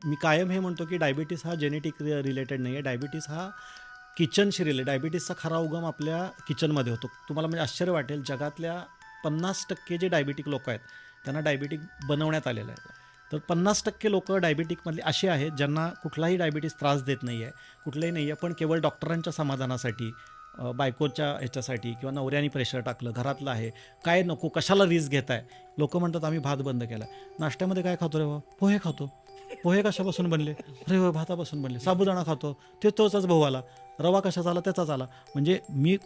मी कायम हे म्हणतो की डायबिटीस हा जेनेटिक रिलेटेड नाही आहे. डायबिटीस हा किचनशी रिलेटेड. डायबिटीसचा खरा उगम आपल्या किचनमध्ये होतो. तुम्हाला म्हणजे आश्चर्य वाटेल, जगातल्या 50% जे डायबिटिक लोक आहेत त्यांना डायबिटिक बनवण्यात आलेलं आहे. तर 50% लोक डायबिटिकमधले असे आहेत ज्यांना कुठलाही डायबिटीस त्रास देत नाही आहे, कुठलंही नाही आहे, पण केवळ डॉक्टरांच्या समाधानासाठी, बायकोच्या ह्याच्यासाठी किंवा नवऱ्याने प्रेशर टाकलं, घरातलं आहे, काय नको कशाला रिस्क घेताय. लोक म्हणतात आम्ही भात बंद केला. नाश्त्यामध्ये काय खातो रे बा? पोहे खातो. पोहे कशापासून बनले? अरे वा, भातापासून बनले. साबुदाणा खातो, ते तोचाच भाऊ आला. रवा कशाचा आला? त्याचाच आला. म्हणजे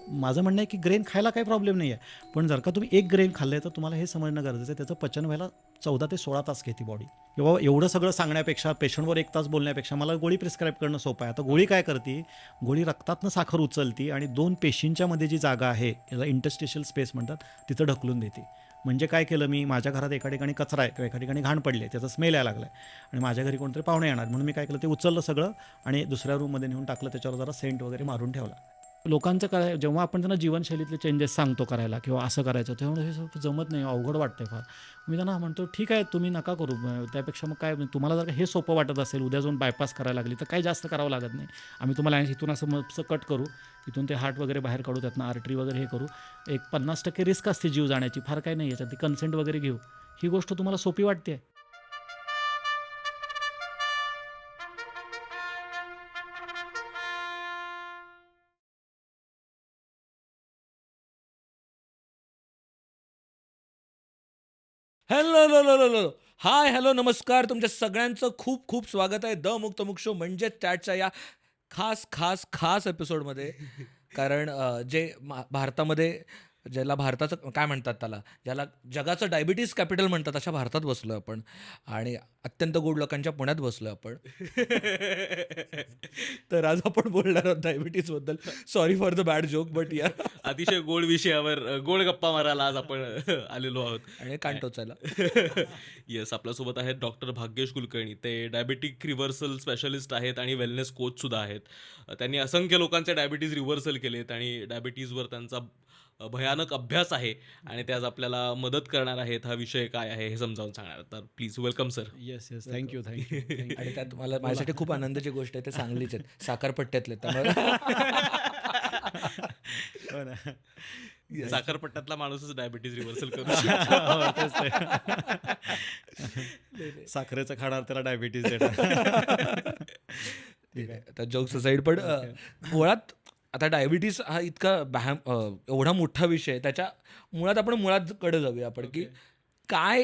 माझं म्हणणं आहे की ग्रेन खायला काही प्रॉब्लेम नाही आहे, पण जर का तुम्ही एक ग्रेन खाल्लं तर तुम्हाला हे समजणं गरजेचं आहे त्याचं पचन व्हायला 14 ते 16 तास घेते बॉडी. किंवा एवढं सगळं सांगण्यापेक्षा, पेशंटवर 1 तास बोलण्यापेक्षा मला गोळी प्रिस्क्राईब करणं सोपं आहे. आता गोळी काय करते? गोळी रक्तातनं साखर उचलती आणि 2 पेशींच्या मध्ये जी जागा आहे, याला इंटरस्टिशियल स्पेस म्हणतात, तिथं ढकलून देते. म्हणजे काय केलं मी? माझ्या घरात एका ठिकाणी कचरा आहे किंवा एका ठिकाणी घाण पडली आहे, त्याचा स्मेल यायला लागला आहे आणि माझ्या घरी कोणतरी पाहुणे येणार, म्हणून मी काय केलं, ते उचललं सगळं आणि दुसऱ्या रूममध्ये नेऊन टाकलं, त्याच्यावर जरा सेंट वगैरे मारून ठेवला. लोकांचं काय, जेव्हा आपण त्यांना जीवनशैलीतले चेंजेस सांगतो करायला किंवा असं करायचं, तेव्हा हे जमत नाही, अवघड वाटतंय फार. मी त्यांना म्हणतो ठीक आहे, तुम्ही नका करू, त्यापेक्षा मग काय, तुम्हाला जर का हे सोपं वाटत असेल, उद्या जाऊन बायपास करायला लागली तर काही जास्त करावं लागत नाही. आम्ही तुम्हाला इथून असं कट करू, इथून ते हार्ट वगैरे बाहेर काढू, त्यातनं आर्टरी वगैरे हे करू. एक 50% रिस्क असते जीव जाण्याची, फार काही नाही याच्यात, ती कन्सेंट वगैरे घेऊ. ही गोष्ट तुम्हाला सोपी वाटते? हॅलो, लो, लो, लो, लो. हाय, हॅलो, नमस्कार. तुमच्या सगळ्यांचं खूप खूप स्वागत आहे द मुक्तमुक्त शो म्हणजेच चॅटच्या या खास, खास, खास एपिसोडमध्ये. कारण जे भारतामध्ये, ज्याला भारताचं काय म्हणतात त्याला, ज्याला जगाचं डायबिटीज कॅपिटल म्हणतात, अशा भारतात बसलो आपण आणि अत्यंत गोड लोकांच्या पुण्यात बसलो आपण. तर आज आपण बोलणार आहोत डायबिटीजबद्दल. Sorry for the bad joke, but या अतिशय गोड विषयावर गोड गप्पा मारायला आज आपण आलेलो आहोत. आणि कान टोचायला. येस, आपल्यासोबत आहेत डॉक्टर भाग्येश कुलकर्णी. ते डायबिटिक रिव्हर्सल स्पेशलिस्ट आहेत आणि वेलनेस कोच सुद्धा आहेत. त्यांनी असंख्य लोकांचे डायबिटीज रिव्हर्सल केलेत आणि डायबिटीजवर त्यांचा भयानक अभ्यास आहे आणि ते आज आपल्याला मदत करणार आहेत. हा विषय काय आहे हे समजावून सांगणार. तर please welcome sir. Yes yes, thank you thank you. आणि त्यात मला माझ्यासाठी खूप आनंदाची गोष्ट आहे, ते सांगलीच आहेत, साखरपट्ट्यातले, त्यामुळे हो ना. साखरपट्ट्यातला माणूसच डायबिटीज रिव्हर्सल करू हो, तेच ते. साखरेचं खाणार त्याला डायबिटीज देणार. ठीक आहे, आता जोक्स साईड. पण मुळात आता डायबिटीस हा इतका एवढा मोठा विषय आहे, त्याच्या मुळात आपण मुळातकडे जाऊया आपण, की काय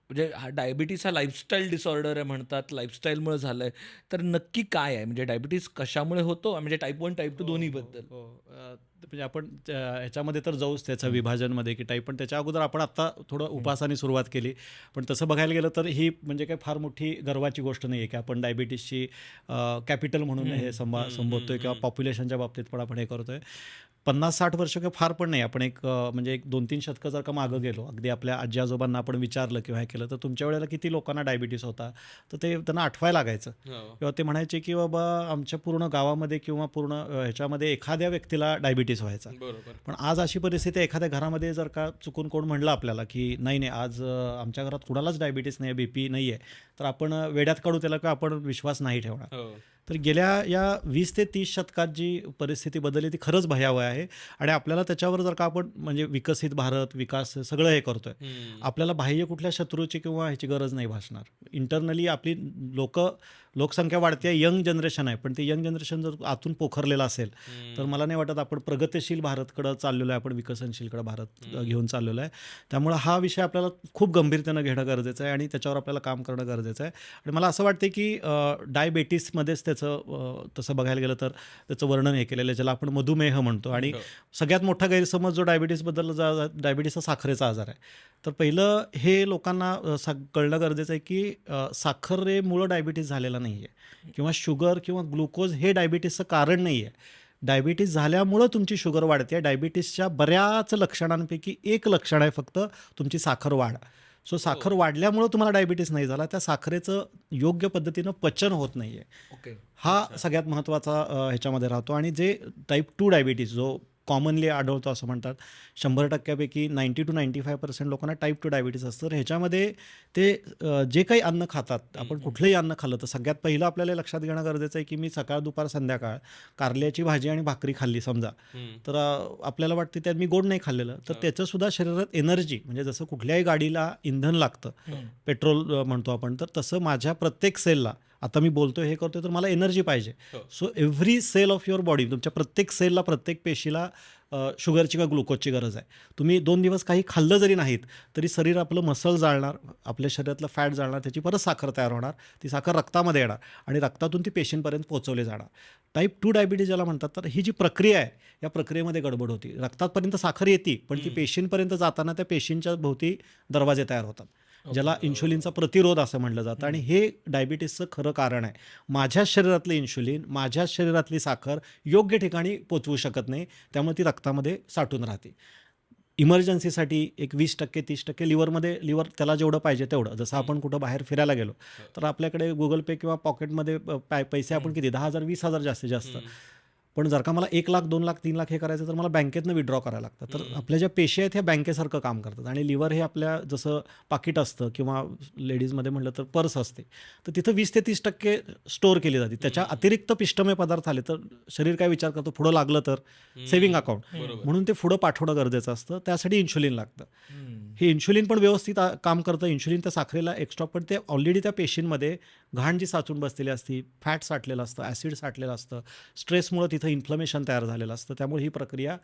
म्हणजे हा डायबिटीस हा लाईफस्टाईल डिसऑर्डर आहे म्हणतात, लाईफस्टाईलमुळे झालं आहे, तर नक्की काय आहे? म्हणजे डायबिटीस कशामुळे होतो, म्हणजे टाईप 1 टाईप 2 दोन्हीबद्दल. हो, म्हणजे आपण ह्याच्यामध्ये तर जाऊच, त्याचं विभाजनमध्ये की टाईप, पण त्याच्या अगोदर आपण आत्ता थोडं उपासाने सुरुवात केली. पण तसं बघायला गेलं तर ही म्हणजे काही फार मोठी गर्वाची गोष्ट नाही आहे की आपण डायबिटीसची कॅपिटल म्हणून हे संबोधतोय किंवा पॉप्युलेशनच्या बाबतीत पण आपण हे करतोय. 50-60 वर्ष काही फार पण नाही. आपण म्हणजे एक 2-3 शतकं जर का मागं गेलो, अगदी आपल्या आजी आजोबांना आपण विचारलं किंवा हे केलं, तर तुमच्या वेळेला किती लोकांना डायबिटीस होता, तर ते त्यांना आठवायला लागायचं किंवा ते म्हणायचे की बाबा आमच्या पूर्ण गावामध्ये किंवा पूर्ण ह्याच्यामध्ये एखाद्या व्यक्तीला डायबिटीस व्हायचा. बरोबर. पण आज अशी परिस्थिती आहे, एखाद्या घरामध्ये जर का चुकून कोण म्हणलं आपल्याला की नाही नाही, आज आमच्या घरात कुणालाच डायबिटीस नाही आहे, BP नाही आहे, तर आपण वेड्यात काढू त्याला किंवा आपण विश्वास नाही ठेवणार. हो. तर गेल्या या 20 ते 30 शतकात जी परिस्थिती बदलली ती खरंच भयावह आहे. आणि आपल्याला त्याच्यावर जर का आपण म्हणजे विकसित भारत, विकास सगळं हे करतोय, आपल्याला बाह्य कुठल्या शत्रूची किंवा ह्याची गरज नाही भासणार. इंटरनली आपली लोकसंख्या वाढते, यंग जनरेशन आहे, पण ते यंग जनरेशन जर आतून पोखरलेलं असेल तर मला नाही वाटत आपण प्रगतिशील भारतकडं चाललेलो आहे, आपण विकसनशीलकडं भारत घेऊन चाललेलो आहे. त्यामुळं हा विषय आपल्याला खूप गंभीरतेनं घेणं गरजेचं आहे आणि त्याच्यावर आपल्याला काम करणं गरजेचं आहे. आणि मला असं वाटते की डायबिटीसमध्येच त्याचं तसं बघायला गेलं तर त्याचं वर्णन हे केलेलं आहे, ज्याला आपण मधुमेह म्हणतो. आणि सगळ्यात मोठा गैरसमज जो डायबिटीसबद्दल, डायबिटीस हा साखरेचा आजार आहे. तर पहिलं हे लोकांना कळणं गरजेचं आहे की साखरेमुळं डायबिटीस झालेला नाही आहे किंवा शुगर किंवा ग्लुकोज हे डायबिटीसचं कारण नाही आहे. डायबिटीस झाल्यामुळं तुमची शुगर वाढते. डायबिटीसच्या बऱ्याच लक्षणांपैकी एक लक्षण आहे फक्त तुमची साखर वाढ. सो साखर वाढल्यामुळं तुम्हाला डायबिटीस नाही झाला, त्या साखरेचं योग्य पद्धतीनं पचन होत नाही आहे. ओके. हा सगळ्यात महत्त्वाचा ह्याच्यामध्ये राहतो. आणि जे टाईप 2 डायबिटीस, जो कॉमनली आढळतो असं म्हणतात. 100% 90 to 95% लोकांना टाईप 2 डायबिटीस असतं. तर ह्याच्यामध्ये ते जे काही अन्न खातात, आपण कुठलंही अन्न खाल्लं तर सगळ्यात पहिलं आपल्याला लक्षात घेणं गरजेचं आहे की मी सकाळ, दुपार, संध्याकाळ कारल्याची भाजी आणि भाकरी खाल्ली समजा, तर आपल्याला वाटते त्यात मी गोड नाही खाल्लेलं, तर त्याचंसुद्धा शरीरात एनर्जी म्हणजे जसं कुठल्याही गाडीला इंधन लागतं, पेट्रोल म्हणतो आपण, तर तसं माझ्या प्रत्येक सेलला आता मी बोलतोय हे करतोय तर मला एनर्जी पाहिजे. So every cell of your body, तुमच्या प्रत्येक सेलला, प्रत्येक पेशीला शुगरची किंवा ग्लुकोजची गरज आहे. तुम्ही 2 दिवस काही खाल्लं जरी नाहीत तरी शरीर आपलं मसल जाळणार, आपल्या शरीरातलं फॅट जाळणार, त्याची परत साखर तयार होणार, ती साखर रक्तामध्ये येणार आणि रक्तातून ती पेशींपर्यंत पोहोचवली जाणार. टाईप 2 डायबिटीज ज्याला म्हणतात, तर ही जी प्रक्रिया आहे या प्रक्रियेमध्ये गडबड होती. रक्तापर्यंत साखर येते पण ती पेशींपर्यंत जाताना त्या पेशींच्या भोवती दरवाजे तयार होतात, ज्याला इन्शुलिनचा प्रतिरोध असं म्हटलं जातं. आणि हे डायबिटीसचं खरं कारण आहे. माझ्या शरीरातलं इन्शुलिन, माझ्या शरीरातली साखर योग्य ठिकाणी पोचवू शकत नाही, त्यामुळे ती रक्तामध्ये साठून राहते. इमर्जन्सीसाठी एक 20% 30% लिव्हर त्याला जेवढं पाहिजे तेवढं. जसं आपण कुठं बाहेर फिरायला गेलो तर आपल्याकडे गुगल पे किंवा पॉकेटमध्ये पैसे आपण किती 10,000 20,000 जास्तीत जास्त. पण जर का मला 1 लाख 2 लाख 3 लाख हे करायचं तर मला बँकेतनं विड्रॉ करायला लागतं. तर आपल्या ज्या पेशी आहेत ह्या बँकेसारखं काम करतात. आणि लिव्हर हे आपल्या जसं पाकिट असतं किंवा लेडीजमध्ये म्हटलं तर पर्स असते, तर तिथं 20 ते 30% स्टोअर केली जाते. त्याच्या अतिरिक्त पिष्टमय पदार्थ आले तर शरीर काय विचार करतो, पुढं लागलं तर सेव्हिंग अकाउंट, म्हणून ते पुढं पाठवणं गरजेचं असतं. त्यासाठी इन्शुलिन लागतं. हे इन्शुलिन पण व्यवस्थित काम करतं. इन्शुलिन त्या साखरेला एक्स्ट्रा, पण ते ऑलरेडी त्या पेशींमध्ये घाण जी साचून बसलेली असती, फॅट साठलेलं असतं, ॲसिड साठलेलं असतं, स्ट्रेसमुळं तिथं इन्फ्लमेशन तयार झालेलं असतं, त्यामुळे ही प्रक्रिया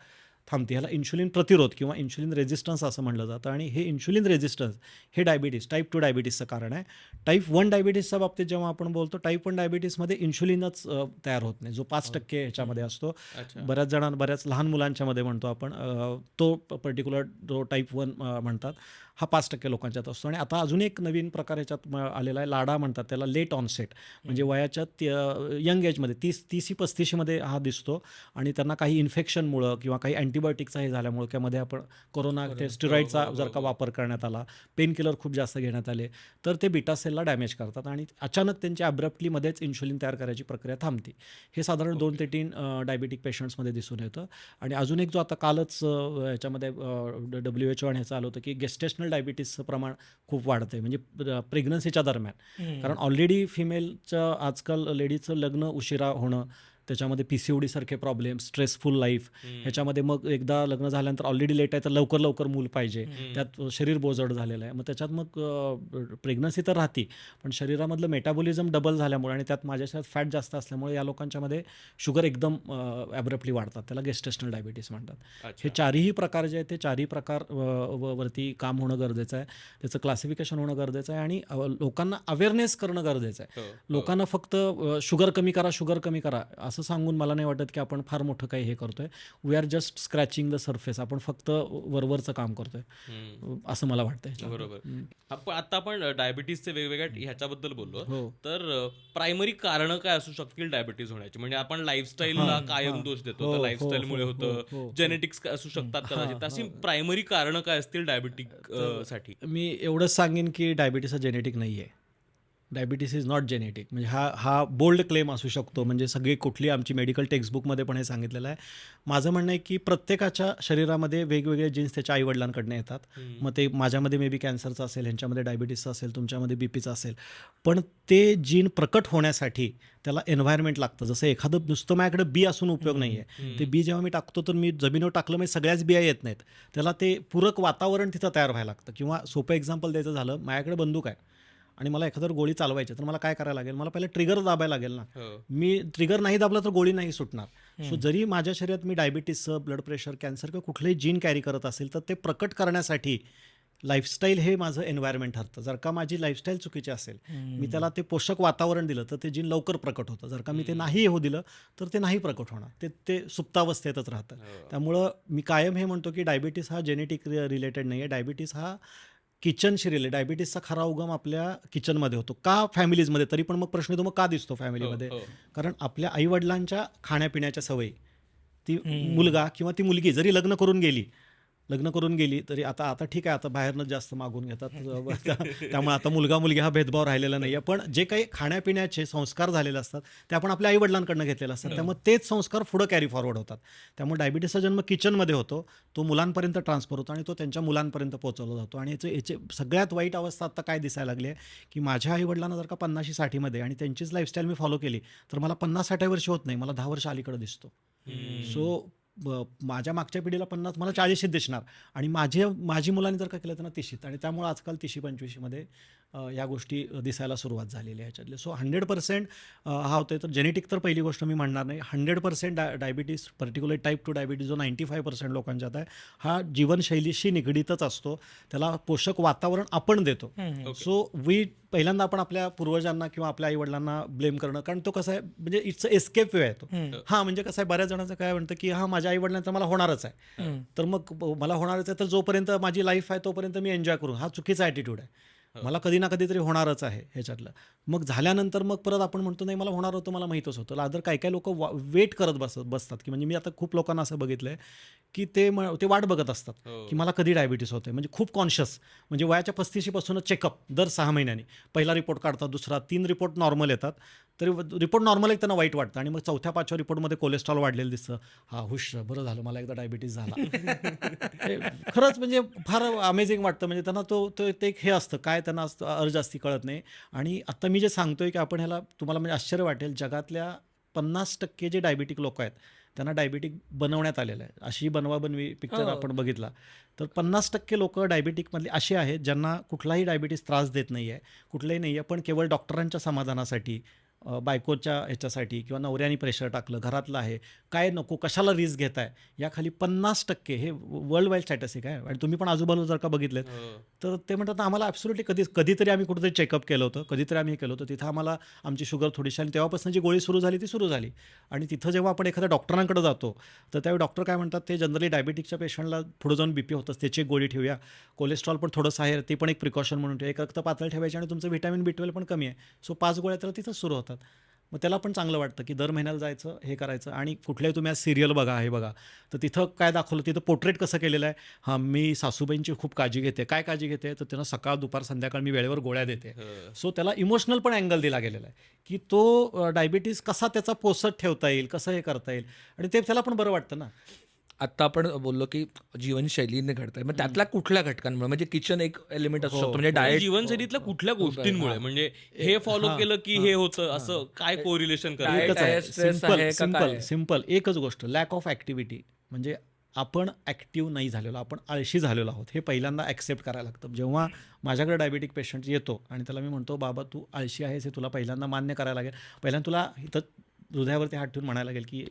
थांबते. ह्याला इन्शुलिन प्रतिरोध किंवा इन्शुलिन रेझिस्टन्स असं म्हटलं जातं. आणि हे इन्शुलिन रेझिस्टन्स हे डायबिटीस टाईप 2 डायबिटीसचं कारण आहे. टाईप 1 डायबिटीसच्या बाबतीत जेव्हा आपण बोलतो, टाईप 1 डायबिटीसमध्ये इन्शुलिनच तयार होत नाही, जो 5% ह्याच्यामध्ये असतो. बऱ्याच बऱ्याच लहान मुलांच्यामध्ये म्हणतो आपण, तो पर्टिक्युलर जो टाईप 1 म्हणतात, हा 5% लोकांच्यात असतो. आणि आता अजून एक नवीन प्रकार ह्याच्यात आलेला आहे, लाडा म्हणतात त्याला, लेट ऑनसेट, म्हणजे वयाच्या यंग एजमध्ये 30-35मध्ये हा दिसतो. आणि त्यांना काही इन्फेक्शनमुळं किंवा काही अँटीबायोटिकचा हे झाल्यामुळं किंवा मध्ये आपण कोरोना ते स्टिरॉईडचा जर का वापर करण्यात आला, पेन किलर खूप जास्त घेण्यात आले, तर ते बीटा सेलला डॅमेज करतात आणि अचानक त्यांच्या ॲब्रप्टली मध्येच इन्शुलिन तयार करायची प्रक्रिया थांबते. हे साधारण 2 ते 3 डायबिटिक पेशंट्समध्ये दिसून येतं. आणि अजून एक जो आता कालच ह्याच्यामध्ये WHO आणि ह्याचं आलं होतं की गेस्टेशनल डायबिटीसचं प्रमाण खूप वाढतं आहे, म्हणजे प्रेग्नन्सीच्या दरम्यान. कारण ऑलरेडी फिमेलचं आजकाल लेडीजचं लग्न उशिरा होणं, त्याच्यामध्ये PCOD सारखे प्रॉब्लेम, स्ट्रेसफुल लाईफ, ह्याच्यामध्ये मग एकदा लग्न झाल्यानंतर ऑलरेडी लेट आहे तर लवकर मूल पाहिजे, त्यात शरीर बोजड झालेलं आहे, मग त्याच्यात मग प्रेग्नन्सी तर राहते पण शरीरामधलं मेटाबॉलिझम डबल झाल्यामुळे आणि त्यात माझ्या शरीरात फॅट जास्त असल्यामुळे या लोकांच्यामध्ये शुगर एकदम ॲब्रप्टली वाढतात, त्याला गेस्टेशनल डायबिटीस म्हणतात. हे चारही प्रकार जे आहेत ते चारही प्रकार वरती काम होणं गरजेचं आहे, त्याचं क्लासिफिकेशन होणं गरजेचं आहे आणि लोकांना अवेअरनेस करणं गरजेचं आहे. लोकांना फक्त शुगर कमी करा असं सांगून मला नाही वाटत की आपण फार मोठं काही हे करतोय. We are just scratching the surface, आपण फक्त वरवरचं काम करतोय असं मला वाटतंय. बरोबर. आता आपण डायबिटीसचे वेगवेगळ्या ह्याच्याबद्दल बोललो, हो. तर प्रायमरी कारण काय असू शकतील डायबिटीस होण्याची? म्हणजे आपण लाईफस्टाईलला कायम दोष देतो, तर लाईफस्टाईलमुळे होतं, जेनेटिक्स असू शकतात कदाचित, अशी प्रायमरी कारण काय असतील डायबिटिक साठी? मी एवढंच सांगेन की डायबिटीस हा जेनेटिक नाही आहे. डायबिटीस इज नॉट जेनेटिक, म्हणजे हा बोल्ड क्लेम असू शकतो, म्हणजे सगळी कुठली आमची मेडिकल टेक्स्टबुकमध्ये पण हे सांगितलेलं आहे. माझं म्हणणं आहे की प्रत्येकाच्या शरीरामध्ये वेगवेगळे जीन्स त्याच्या आईवडिलांकडनं येतात. मग ते माझ्यामध्ये मे बी कॅन्सरचं असेल, ह्यांच्यामध्ये डायबिटीसचं असेल, तुमच्यामध्ये बीपीचं असेल, पण ते जीन प्रकट होण्यासाठी त्याला एन्व्हायरमेंट लागतं. जसं एखादं नुसतं माझ्याकडे बी असून उपयोग नाही आहे, ते बी जेव्हा मी टाकतो तर मी जमिनीवर टाकलं म्हणजे सगळ्याच बिया येत नाहीत, त्याला ते पूरक वातावरण तिथं तयार व्हायला लागतं. किंवा सोपं एक्झाम्पल द्यायचं झालं, माझ्याकडे बंदूक आहे आणि मला एखाद्यावर गोळी चालवायची, तर मला काय करायला लागेल, मला पहिले ट्रिगर दाबायला लागेल ना. मी ट्रिगर नाही दाबलं तर गोळी नाही सुटणार. सो जरी माझ्या शरीरात मी डायबिटीसचं, ब्लड प्रेशर, कॅन्सर किंवा कुठलंही जीन कॅरी करत असेल, तर ते प्रकट करण्यासाठी लाईफस्टाईल हे माझं एन्व्हायरमेंट ठरतं. जर का माझी लाईफस्टाईल चुकीची असेल, मी त्याला ते पोषक वातावरण दिलं तर ते जीन लवकर प्रकट होतं. जर का मी ते नाही होऊ दिलं तर ते नाही प्रकट होणार, ते सुप्तावस्थेतच राहतं. त्यामुळं मी कायम हे म्हणतो की डायबिटीस हा जेनेटिक रिलेटेड नाही आहे. डायबिटीस हा किचनशी रिलेटेड, डायबिटीसचा खरा उगम आपल्या किचनमध्ये होतो. का फॅमिलीजमध्ये? तरी पण मग प्रश्न येतो, मग का दिसतो फॅमिलीमध्ये? कारण आपल्या आईवडिलांच्या खाण्यापिण्याच्या सवयी, ती मुलगा किंवा ती मुलगी जरी लग्न करून गेली लग्न करून गेली तरी आता आता ठीक आहे, आता बाहेरनं जास्त मागून घेतात त्यामुळे आता मुलगा मुलगी हा भेदभाव राहिलेला नाही आहे. पण जे काही खाण्यापिण्याचे संस्कार झालेले असतात ते आपण आपल्या आईवडिलांकडनं घेतलेले असतात, त्यामुळे तेच संस्कार पुढं कॅरी फॉरवर्ड होतात. त्यामुळे डायबिटीसचा जन्म किचनमध्ये होतो, तो मुलांपर्यंत ट्रान्सफर होतो आणि तो त्यांच्या मुलांपर्यंत पोहोचवला जातो. आणि याचे सगळ्यात वाईट अवस्था आता काय दिसायला लागली आहे की माझ्या आईवडिलांना जर का 50-60मध्ये आणि त्यांचीच लाईफस्टाईल मी फॉलो केली तर मला 50-60 वर्ष होत नाही, मला 10 वर्ष अलीकडे दिसतो. सो माझ्या मागच्या पिढीला 50, मला 40शीत दिसणार आणि माझी मुलांनी जर का केलं तर 30शीत. आणि त्यामुळे आजकाल 30-25मध्ये या गोष्टी दिसायला सुरुवात झालेली आहे ह्याच्यातले. सो 100% हा होतोय. तर जेनेटिक तर पहिली गोष्ट मी म्हणणार नाही. 100% डायबिटीस, पर्टिक्युलर टाईप 2 डायबिटीस जो 95% लोकांच्यात आहे, हा जीवनशैलीशी निगडीतच असतो. त्याला पोषक वातावरण आपण देतो. सो पहिल्यांदा आपण आपल्या पूर्वजांना किंवा आपल्या आईवडिलांना ब्लेम करणं, कारण तो कसं आहे म्हणजे इट्स एस्केप वे आहे तो. हां, म्हणजे कसं आहे, बऱ्याच जणांचं काय म्हणतं की हा माझ्या आईवडिलांचं मला होणारच आहे, तर मग मला होणारच आहे तर जोपर्यंत माझी लाईफ आहे तोपर्यंत मी एन्जॉय करू. हा चुकीचा ॲटिट्यूड आहे. मला कधी ना कधीतरी होणारच आहे ह्याच्यातलं. मग झाल्यानंतर मग परत आपण म्हणतो नाही मला होणार होतं, मला माहीतच होतं. रादर काही लोक वेट करत बसतात की म्हणजे मी आता खूप लोकांना असं बघितलं आहे की ते वाट बघत असतात की मला कधी डायबिटीस होते. म्हणजे खूप कॉन्शियस, म्हणजे वयाच्या 35शीपासूनच चेकअप दर 6 महिन्यांनी. पहिला रिपोर्ट काढतात, दुसरा, 3 रिपोर्ट नॉर्मल येतात, तरी रिपोर्ट नॉर्मल एक त्यांना वाईट वाटतं आणि मग 4थ्या-5व्या रिपोर्टमध्ये कोलेस्ट्रॉल वाढलेलं दिसतं. हा हुश, बरं झालं मला एकदा डायबिटीस झाला. खरंच म्हणजे फार अमेझिंग वाटतं. म्हणजे त्यांना ते एक हे असतं काय त्यांना असतं, अर्ज असती, कळत नाही. आणि आत्ता मी जे सांगतोय की आपण ह्याला, तुम्हाला म्हणजे आश्चर्य वाटेल, जगातल्या 50% जे डायबिटिक लोक आहेत त्यांना डायबिटिक बनवण्यात आलेलं आहे. अशी बनवा-बनवी पिक्चर आपण बघितला तर 50% लोक डायबिटिकमधली अशी आहेत ज्यांना कुठलाही डायबिटीस त्रास देत नाही आहे, कुठलंही नाही आहे, पण केवळ डॉक्टरांच्या समाधानासाठी, बायकोच्या ह्याच्यासाठी किंवा नवऱ्याने प्रेशर टाकलं, घरातलं आहे, काय नको, कशाला रिस्क घेताय, याखाली 50%, हे वर्ल्ड वाईड स्टॅटिस्टिक आहे. आणि तुम्ही पण आजूबाजूला जर का बघितलेत तर ते म्हणतात ना, आम्हाला ॲब्सोल्युटली कधीतरी आम्ही कुठेतरी चेकअप केलं होतं, कधीतरी आम्ही हे केलं होतं, तिथं आम्हाला आमची शुगर थोडीशी, आणि तेव्हापासून जी गोळी सुरू झाली ती सुरू झाली. आणि तिथं जेव्हा आपण एखाद्या डॉक्टरांकडे जातो तर त्यावेळी डॉक्टर काय म्हणतात, ते जनरली डायबिटिकच्या पेशंटला पुढे जाऊन BP होतंच, त्याची एक गोळी ठेवूया, कोलेस्ट्रॉल पण थोडंसं आहे ते पण एक प्रिकॉशन म्हणून ठेवूया, एक रक्त पातळ ठेवायची आणि तुमचं व्हिटॅमिन B12 पण कमी आहे. सो 5 गोळ्या तर तिथंच सुरू होतात. मग त्याला पण चांगलं वाटतं की दर महिन्याला जायचं, हे करायचं. आणि कुठल्याही तुम्ही आज सिरियल बघा, हे बघा, तर तिथं काय दाखवलं, तिथं पोर्ट्रेट कसं केलेलं आहे, हां मी सासूबाईंची खूप काळजी घेते. काय काळजी घेते, तर त्यांना सकाळ दुपार संध्याकाळ मी वेळेवर गोळ्या देते. सो त्याला इमोशनल पण अँगल दिला गेलेला आहे की तो डायबिटीस कसा त्याचा पोसट ठेवता येईल, कसं हे करता येईल, आणि ते त्याला पण बरं वाटतं ना. आत्ता आपण बोललो की जीवनशैलीने घडतंय, मग त्यातल्या कुठल्या घटकांमुळे, म्हणजे किचन एक एलिमेंट असू शकतो, म्हणजे डाएट, जीवनशैलीतल्या कुठल्या गोष्टींमुळे, म्हणजे हे फॉलो केलं की हे होतं, असं काय कोरिलेशन Diet करायचं? एकच आहे, आहे, stress आहे का सिम्पल काय? सिम्पल एकच गोष्ट, लॅक ऑफ ॲक्टिव्हिटी. म्हणजे आपण ॲक्टिव्ह नाही झालेलो, आपण आळशी झालेलो आहोत, हे पहिल्यांदा ॲक्सेप्ट करायला लागतं. जेव्हा माझ्याकडे डायबिटिक पेशंट येतो आणि त्याला मी म्हणतो, बाबा तू आळशी आहेस हे तुला पहिल्यांदा मान्य करायला लागेल. पहिल्यांदा तुला इथं हृदयावरती हात ठेवून म्हणायला लागेल की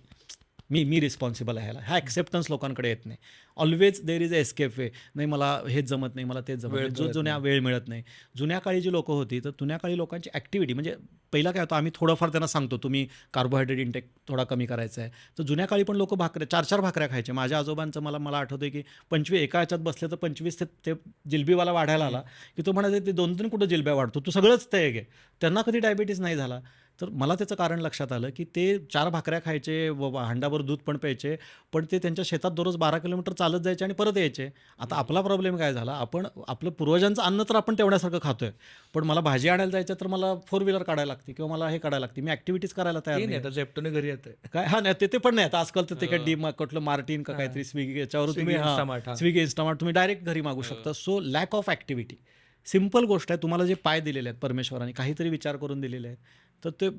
मी रिस्पॉन्सिबल आहे ह्याला. हा ॲक्सेप्टन्स लोकांकडे येत नाही. Always there is a escape way. नाही मला हेच जमत नाही, मला तेच जमत वेळ नाही, मिळत जुन्या नाही. वेळ मिळत नाही. जुन्या काळी जी लोकं होती, तर जुन्या काळी लोकांची ॲक्टिव्हिटी म्हणजे पहिला काय होतं, आम्ही थोडंफार त्यांना सांगतो तुम्ही कार्बोहायड्रेट इंटेक थोडा कमी करायचा आहे. तर जुन्या काळी पण लोक 4-4 भाकऱ्या खायचे. माझ्या आजोबांचं मला आठवतं की 25 एका ह्याच्यात बसले तर 25 ते जिलबीवाला वाढायला आला की तो म्हणायचा ते 2-3 कुठं जिलब्या वाढतो, तू सगळंच ते घे. त्यांना कधी डायबिटीस नाही झाला. तर मला त्याचं कारण लक्षात आलं की ते 4 भाकऱ्या खायचे, हांडाभर दूध पण प्यायचे, पण ते त्यांच्या शेतात दररोज 12 किलोमीटर चालत जायचे आणि परत यायचे. आता आपला प्रॉब्लेम काय झाला, आपण आपलं पूर्वजांचं अन्न तर आपण तेवढ्यासारखं खातोय, पण मला भाजी आणायला जायचं तर मला 4 व्हीलर काढायला लागते किंवा मला हे काढायला लागते, मी ॲक्टिव्हिटीज करायला तयार ते नाही, नाही. आता झेप्टोने घरी येते. काय हां नाही ते पण नाही. आता आजकाल तर ते काय कुठलं मार्टिन का काहीतरी स्विगी याच्यावर तुम्ही Instamart, हां. स्विगी इन्स्टामार्ट तुम्ही डायरेक्ट घरी मागू शकता. So lack of activity. Simple गोष्ट आहे, तुम्हाला जे पाय दिलेले आहेत परमेश्वराने, काहीतरी विचार करून दिलेले आहेत, तर ते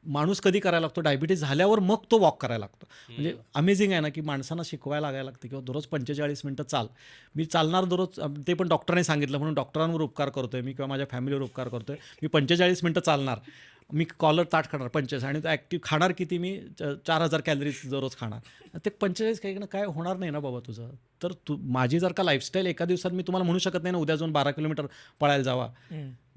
माणूस कधी करायला लागतो, डायबिटीस झाल्यावर मग तो वॉक करायला लागतो. म्हणजे अमेझिंग आहे ना की माणसांना शिकवायला लागायला लागतं किंवा दररोज 45 मिनटं चाल. मी चालणार दररोज, ते पण डॉक्टरांनी सांगितलं म्हणून डॉक्टरांवर उपकार करतोय मी किंवा माझ्या फॅमिलीवर उपकार करतोय. मी 45 मिनटं चालणार, मी कॉलर ताट खाणार 45, आणि तो ॲक्टिव्ह खाणार किती, मी 4000 कॅलरीज दररोज खाणार. ते 45 काही काय होणार नाही ना बाबा तुझं. तर माझी जर का लाईफस्टाईल एका दिवसात मी तुम्हाला म्हणू शकत नाही ना उद्या जाऊन 12 किलोमीटर पळायला जावा.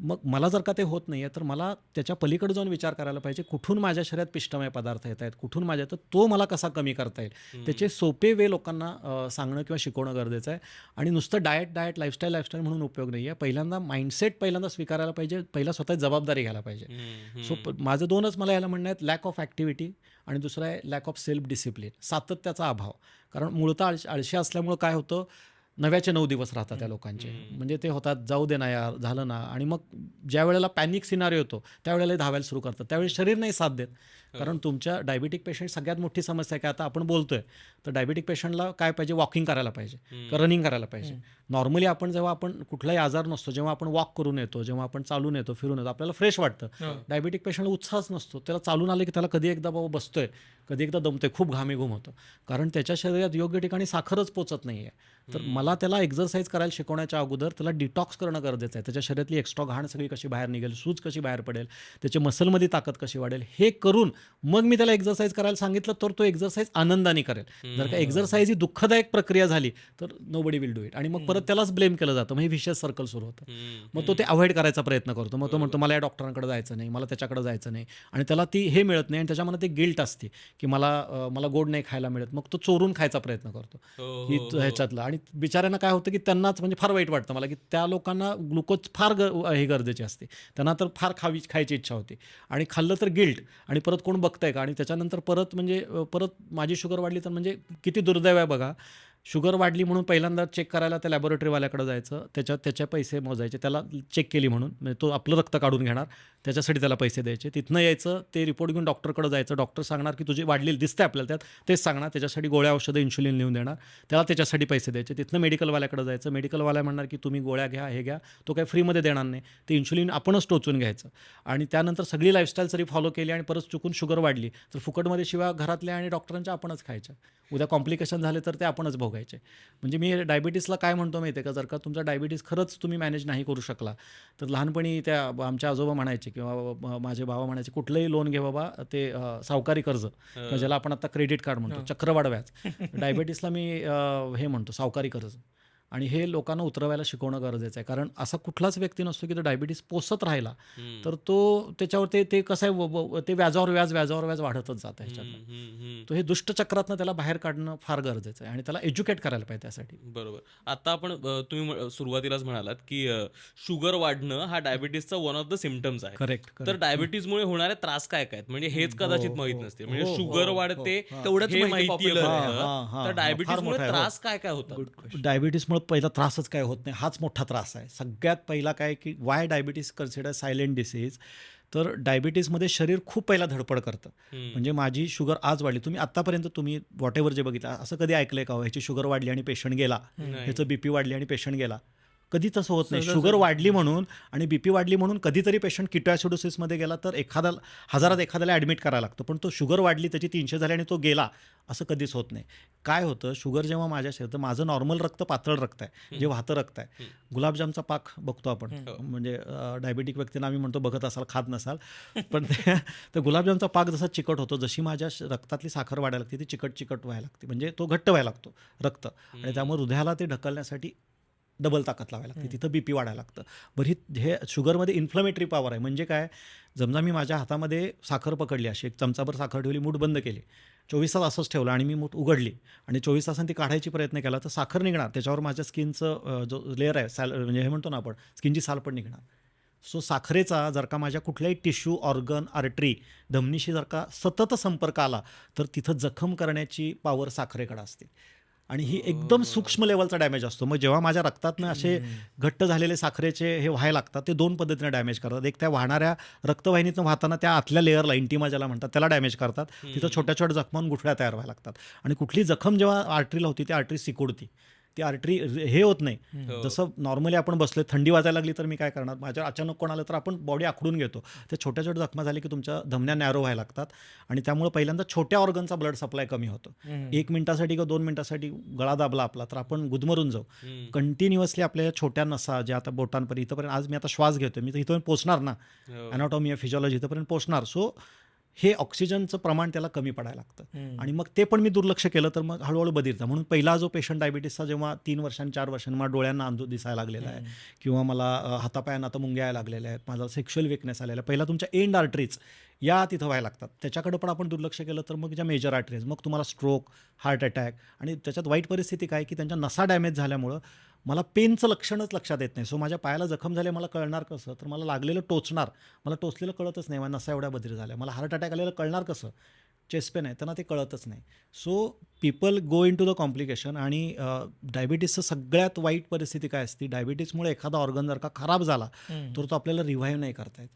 मग मला जर का ते होत नाही आहे तर मला त्याच्या पलीकडे जाऊन विचार करायला पाहिजे, कुठून माझ्या शरीरात पिष्टमय पदार्थ येत आहेत, कुठून माझ्या, तर तो मला कसा कमी करता येईल. त्याचे सोपे वे लोकांना सांगणं किंवा शिकवणं गरजेचं आहे. आणि नुसतं डाएट लाईफस्टाईल म्हणून उपयोग नाही आहे. पहिल्यांदा माइंडसेट स्वीकारायला पाहिजे, पहिला स्वतः जबाबदारी घ्यायला पाहिजे. सो माझं 2च मला याला म्हणणं आहेत, लॅक ऑफ ॲक्टिव्हिटी आणि दुसरं आहे लॅक ऑफ सेल्फ डिसिप्लिन, सातत्याचा अभाव. कारण मूळतः आळशी असल्यामुळं काय होतं, 9चे 9 दिवस राहतात त्या लोकांचे. म्हणजे ते होतात, जाऊ दे ना यार, झालं ना. आणि मग ज्या वेळेला पॅनिक सिनारिओ येतो त्यावेळेला धावायला सुरू करतात. त्यावेळी शरीर नाही साथ देत. कारण तुमच्या डायबिटिक पेशंट सगळ्यात मोठी समस्या आहे की आता आपण बोलतोय तर डायबिटिक पेशंटला काय पाहिजे, वॉकिंग करायला पाहिजे किंवा रनिंग करायला पाहिजे. नॉर्मली आपण जेव्हा आपण कुठलाही आजार नसतो, जेव्हा आपण वॉक करून येतो, जेव्हा आपण चालून येतो, फिरून येतो, आपल्याला फ्रेश वाटतं. डायबिटिक पेशंटला उत्साहच नसतो. त्याला चालून आले की त्याला कधी एकदा बाबा बसतोय, कधी एकदा दमतोय, खूप घामेघूम होतं. कारण त्याच्या शरीरात योग्य ठिकाणी साखरच पोचत नाही आहे. तर मला त्याला एक्झरसाईज करायला शिकवण्याच्या अगोदर त्याला डिटॉक्स करणं गरजेचं आहे. त्याच्या शरीरातली एक्स्ट्रा घाण सगळी कशी बाहेर निघेल, सूज कशी बाहेर पडेल, त्याच्या मसलमध्ये ताकद कशी वाढेल, हे करून मग मी त्याला एक्झरसाईज करायला सांगितलं तर तो एक्झरसाईज आनंदाने करेल. जर का एक्झरसाईज ही दुःखदायक प्रक्रिया झाली तर नोबडी विल डू इट. आणि मग परत त्यालाच ब्लेम केलं जातं. मग हे विशेष सर्कल सुरू होतं. मग तो ते अवॉइड करायचा प्रयत्न करतो. मग तो म्हणतो मला या डॉक्टरांकडे जायचं नाही, मला त्याच्याकडे जायचं नाही. आणि त्याला ती हे मिळत नाही आणि त्याच्यामध्ये ते गिल्ट असते की मला गोड नाही खायला मिळत. मग तो चोरून खायचा प्रयत्न करतो की ह्याच्यातलं. आणि बिचाऱ्यांना काय होतं की त्यांनाच म्हणजे फार वाईट वाटतं मला की त्या लोकांना ग्लुकोज फार हे गरजेचे असते. त्यांना तर फार खायची इच्छा होती आणि खाल्लं तर गिल्ट आणि परत कोण बघतंय का. आणि त्याच्यानंतर परत माझी शुगर वाढली तर म्हणजे किती दुर्दैव आहे बघा. शुगर वाढली म्हणून पहिल्यांदा चेक करायला त्या लॅबोरेटरीवाल्याकडे जायचं, त्याचे पैसे मोजायचे, त्याला चेक केली म्हणून, म्हणजे तो आपलं रक्त काढून घेणार, त्याच्यासाठी त्याला पैसे द्यायचे. तिथनं यायचं, ते रिपोर्ट घेऊन डॉक्टरकडे जायचं, डॉक्टर सांगणार की तुझी वाढलेली दिसते आपल्याला त्यात, तेच सांगणार, त्याच्यासाठी गोळ्या औषधं इन्शुलिन लिहून देणार, त्याला त्याच्यासाठी पैसे द्यायचे. तिथनं मेडिकलवाल्याकडे जायचं, मेडिकलवाल्या म्हणणार की तुम्ही गोळ्या घ्या, हे घ्या, तो काही फ्रीमध्ये देणार नाही, ते इन्शुलिन आपणच टोचून घ्यायचं. आणि त्यानंतर सगळी लाईफस्टाईल जरी फॉलो केली आणि परत चुकून शुगर वाढली तर फुकटमध्ये शिवाय घरातल्या आणि डॉक्टरांच्या आपणच खायच्या. उद्या कॉम्प्लिकेशन झाले तर ते आपणच भोगायचे. म्हणजे मी डायबिटीसला काय म्हणतो माहिती आहे का, जर का तुमचा डायबिटीस खरंच तुम्ही मॅनेज नाही करू शकला तर लहानपणी त्या आमच्या आजोबा म्हणायचे किंवा माझे बाबा म्हणायचे, कुठलंही लोन घे बाबा, ते सावकारी कर्ज किंवा ज्याला आपण आता क्रेडिट कार्ड म्हणतो, चक्रवाढ व्याज. डायबिटीसला मी हे म्हणतो सावकारी कर्ज. आणि हे लोकांना उतरवायला शिकवणं गरजेचं आहे. कारण असा कुठलाच व्यक्ती नसतो की तो डायबिटीस पोसत राहिला तर तो त्याच्यावर ते कसं आहे, ते व्याजावर व्याज वाढतच जातं ह्याच्यातनं. तो हे दुष्टचक्रातनं त्याला बाहेर काढणं फार गरजेचं आहे आणि त्याला एज्युकेट करायला पाहिजे त्यासाठी. बरोबर. आता आपण तुम्ही सुरुवातीलाच म्हणालात की शुगर वाढणं हा डायबिटीसचा वन ऑफ द सिम्पटम्स आहे. करेक्ट. तर डायबिटीजमुळे होणारे त्रास काय काय आहेत? म्हणजे हेच कदाचित माहित नसते. म्हणजे शुगर वाढते तेवढंच हे माहिती माहिती popular आहे. आहे. तर डायबिटीसमुळे त्रास काय काय होतात? डायबिटीसमुळे पहिला त्रासच काय होत नाही, हाच मोठा त्रास आहे. सगळ्यात पहिला काय की Y diabetes consider silent disease. तर डायबिटीसमध्ये शरीर खूप पहिला धडपड करतं. म्हणजे माझी शुगर आज वाढली, तुम्ही आत्तापर्यंत तुम्ही व्हॉटेवर जे बघितलं असं कधी ऐकलंय का, ह्याची शुगर वाढली आणि पेशंट गेला, ह्याचं बीपी वाढली आणि पेशंट गेला? कधी तसं होत नाही. शुगर वाढली म्हणून आणि बीपी वाढली म्हणून कधीतरी पेशंट किटोॲसिडोसिसमध्ये गेला तर हजारात एखाद्याला ॲडमिट करायला लागतं. पण तो शुगर वाढली, त्याची 300 झाली आणि तो गेला, असं कधीच होत नाही. काय होतं, शुगर जेव्हा माझ्या शरीरात, माझं नॉर्मल रक्त पातळ रक्त आहे, जे वाहतं रक्त आहे. गुलाबजामचा पाक बघतो आपण, म्हणजे डायबिटिक व्यक्तींना आम्ही म्हणतो, बघत असाल, खात नसाल, पण तर गुलाबजामचा पाक जसा चिकट होतो, जशी माझ्या रक्तातली साखर वाढायला लागते, ती चिकट व्हायला लागते, म्हणजे तो घट्ट व्हायला लागतो रक्त. आणि त्यामुळे हृदयाला ते ढकलण्यासाठी डबल ताकद लावायला लागते, तिथं बीपी वाढायला लागतं. बरं, हे शुगरमध्ये इन्फ्लमेटरी पॉवर आहे. म्हणजे काय, समजा मी माझ्या हातामध्ये साखर पकडली, अशी एक चमचाभर साखर ठेवली, मूठ बंद केली, 24 तास असंच ठेवलं आणि मी मूठ उघडली आणि 24 तासांनी ती काढायची प्रयत्न केला तर साखर निघणार, त्याच्यावर माझ्या स्किनचं जो लेअर आहे, म्हणजे हे म्हणतो ना आपण, स्किनची साल पण निघणार. सो साखरेचा जर का माझ्या कुठल्याही टिश्यू, ऑर्गन, आर्टरी, धमनीशी जर का सतत संपर्क आला तर तिथं जखम करण्याची पॉवर साखरेकडे असते. आणि ही एकदम सूक्ष्म लेवलचा डॅमेज असतो. मग जेव्हा माझ्या रक्तातनं असे घट्ट झालेले साखरेचे हे व्हायला लागतात, ते 2 पद्धतीने डॅमेज करतात. एक, त्या वाहणाऱ्या रक्तवाहिनीतून वाहताना त्या आतल्या लेअरला, इंटिमा ज्याला म्हणतात, त्याला डॅमेज करतात. तिथं छोट्या छोट्या जखमांना गुठळ्या तयार व्हायला लागतात. आणि कुठली जखम जेव्हा आर्टरीला होती, ती आर्टरी सिकुडती, ती आर्टरी हे होत नाही. जसं नॉर्मली आपण बसलोय, थंडी वाजायला लागली तर मी काय करणार, माझ्या अचानक कोण आलं तर आपण बॉडी आखडून घेतो. त्या छोट्या छोट्या जखमा झाली की तुमच्या धमन्या नॅरो व्हायला लागतात आणि त्यामुळे पहिल्यांदा छोट्या ऑर्गनचा ब्लड सप्लाय कमी होतो. 1 मिनिटासाठी किंवा 2 मिनिटासाठी गळा दाबला आपला तर आपण गुदमरून जाऊ. कंटिन्युअसली आपल्या छोट्या नसा, ज्या आता बोटांपर्यंत, इथंपर्यंत आज मी आता श्वास घेतोय, मी तर इथपर्यंत पोचणार ना, अॅनाटॉमी, फिजिओलॉजी इथंपर्यंत पोचणार. सो हे ऑक्सिजनचं प्रमाण त्याला कमी पडायला लागतं. आणि मग ते पण मी दुर्लक्ष केलं तर मग हळूहळू बदलतं. म्हणून पहिला जो पेशंट डायबिटीसचा जेव्हा 3 वर्षांनी 4 वर्षांनी मला डोळ्यांना अंधू दिसायला लागलेला आहे किंवा मला हातापायांना आता मुंग्या यायला लागलेल्या आहेत, माझा सेक्शुअल विकनेस आलेला आहे, पहिला तुमच्या एंड आर्टरीज या तिथं व्हायला लागतात. त्याच्याकडे पण आपण दुर्लक्ष केलं तर मग ज्या मेजर आर्टरीज, मग तुम्हाला स्ट्रोक, हार्ट अटॅक. आणि त्याच्यात वाईट परिस्थिती काय की त्यांच्या नसा डॅमेज झाल्यामुळं मला पेनचं लक्षणच लक्षात येत नाही. सो माझ्या पायाला जखम झाली, मला कळणार कसं, तर मला लागलेलं टोचणार, मला टोचलेलं कळतच नाही, माझ्या नसा एवढ्या बधिर झाल्या. मला हार्ट अटॅक आलेलं कळणार कसं, चेस्ट पेन आहे त्यांना ते कळतच नाही. So people go into the complication. आणि डायबिटीसचं सगळ्यात वाईट परिस्थिती काय असते, डायबिटीसमुळे एखादा ऑर्गन जर का खराब झाला तर तो आपल्याला रिव्हाइव्ह नाही करता येत.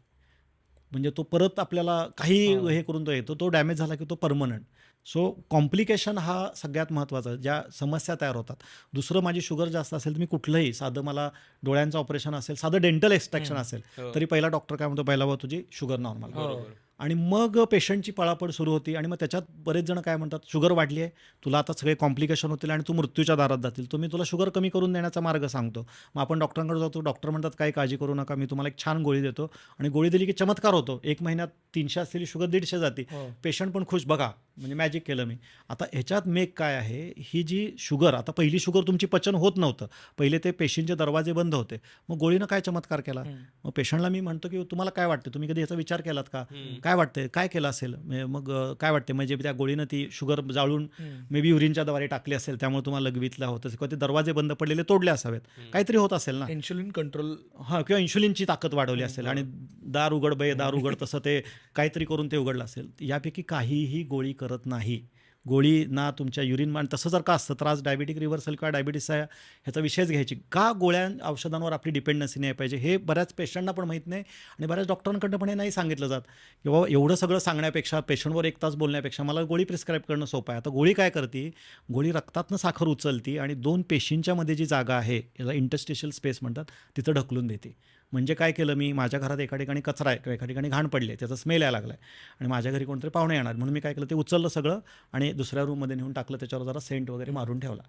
म्हणजे तो परत आपल्याला काही हे करून तो येतो, तो डॅमेज झाला की तो परमनंट. सो कॉम्प्लिकेशन हा सगळ्यात महत्त्वाचा, ज्या समस्या तयार होतात. दुसरं, माझी शुगर जास्त असेल तर मी कुठलंही साधं, मला डोळ्यांचं ऑपरेशन असेल, साधं डेंटल एक्स्ट्रॅक्शन असेल, तरी पहिला डॉक्टर काय म्हणतो, पहिला तुझी शुगर नॉर्मल. बरोबर. आणि मग पेशंटची पळापळ सुरू होती. आणि मग त्याच्यात बरेच जण काय म्हणतात, शुगर वाढली आहे, तुला आता सगळे कॉम्प्लिकेशन होतील आणि तू मृत्यूच्या दारात जातील, तो मी तुला शुगर कमी करून देण्याचा मार्ग सांगतो. मग आपण डॉक्टरांकडे जातो, डॉक्टर म्हणतात काही काळजी करू नका, मी तुम्हाला एक छान गोळी देतो. आणि गोळी दिली की चमत्कार होतो, 1 महिन्यात 300 असलेली शुगर 150 जाते. पेशंट पण खुश, बघा म्हणजे मॅजिक केलं मी. आता ह्याच्यात मेक काय आहे, ही जी शुगर, आता पहिली शुगर तुमची पचन होत नव्हतं, पहिले ते पेशींचे दरवाजे बंद होते, मग गोळीनं काय चमत्कार केला. मग पेशंटला मी म्हणतो की तुम्हाला काय वाटतं, तुम्ही कधी याचा विचार केलात का, काय वाटतंय, काय केलं असेल, मग काय वाटते, म्हणजे त्या गोळीनं ती शुगर जाळून मे बी युरिनच्या द्वारे टाकली असेल, त्यामुळे तुम्हाला लगवितला होत असेल, किंवा ते दरवाजे बंद पडलेले तोडले असावेत, काहीतरी होत असेल ना. इन्शुलिन कंट्रोल, हां, किंवा इन्शुलिनची ताकद वाढवली असेल, आणि दार उघड बे दार उघड, तसं ते काहीतरी करून ते उघडलं असेल. यापैकी काहीही गोळी करत नाही. गोळी ना तुमच्या युरिन मान, तसं जर का असतं तर आज डायबिटिक रिव्हर्सल किंवा डायबिटीसचा ह्याचा विषयच घ्यायची का. गोळ्या औषधांवर आपली डिपेंडन्सी नाही पाहिजे, हे बऱ्याच पेशंटना पण माहीत नाही, आणि बऱ्याच डॉक्टरांकडनं पण हे नाही सांगितलं जात की बाबा एवढं सगळं सांगण्यापेक्षा, पेशंटवर 1 तास बोलण्यापेक्षा मला गोळी प्रिस्क्राईब करणं सोपं आहे. आता गोळी काय करते, गोळी रक्तातनं साखर उचलती आणि 2 पेशींच्या मध्ये जी जागा आहे, याला इंटरस्टिशियल स्पेस म्हणतात, तिथं ढकलून देते. म्हणजे काय केलं मी, माझ्या घरात एका ठिकाणी कचरा आहे किंवा एका ठिकाणी घाण पडली आहे, त्याचा स्मेल यायला लागला आहे, आणि माझ्या घरी कोणतरी पाहुणे येणार, म्हणून मी काय केलं, ते उचललं सगळं आणि दुसऱ्या रूममध्ये नेऊन टाकलं, त्याच्यावर जरा सेंट वगैरे मारून ठेवला.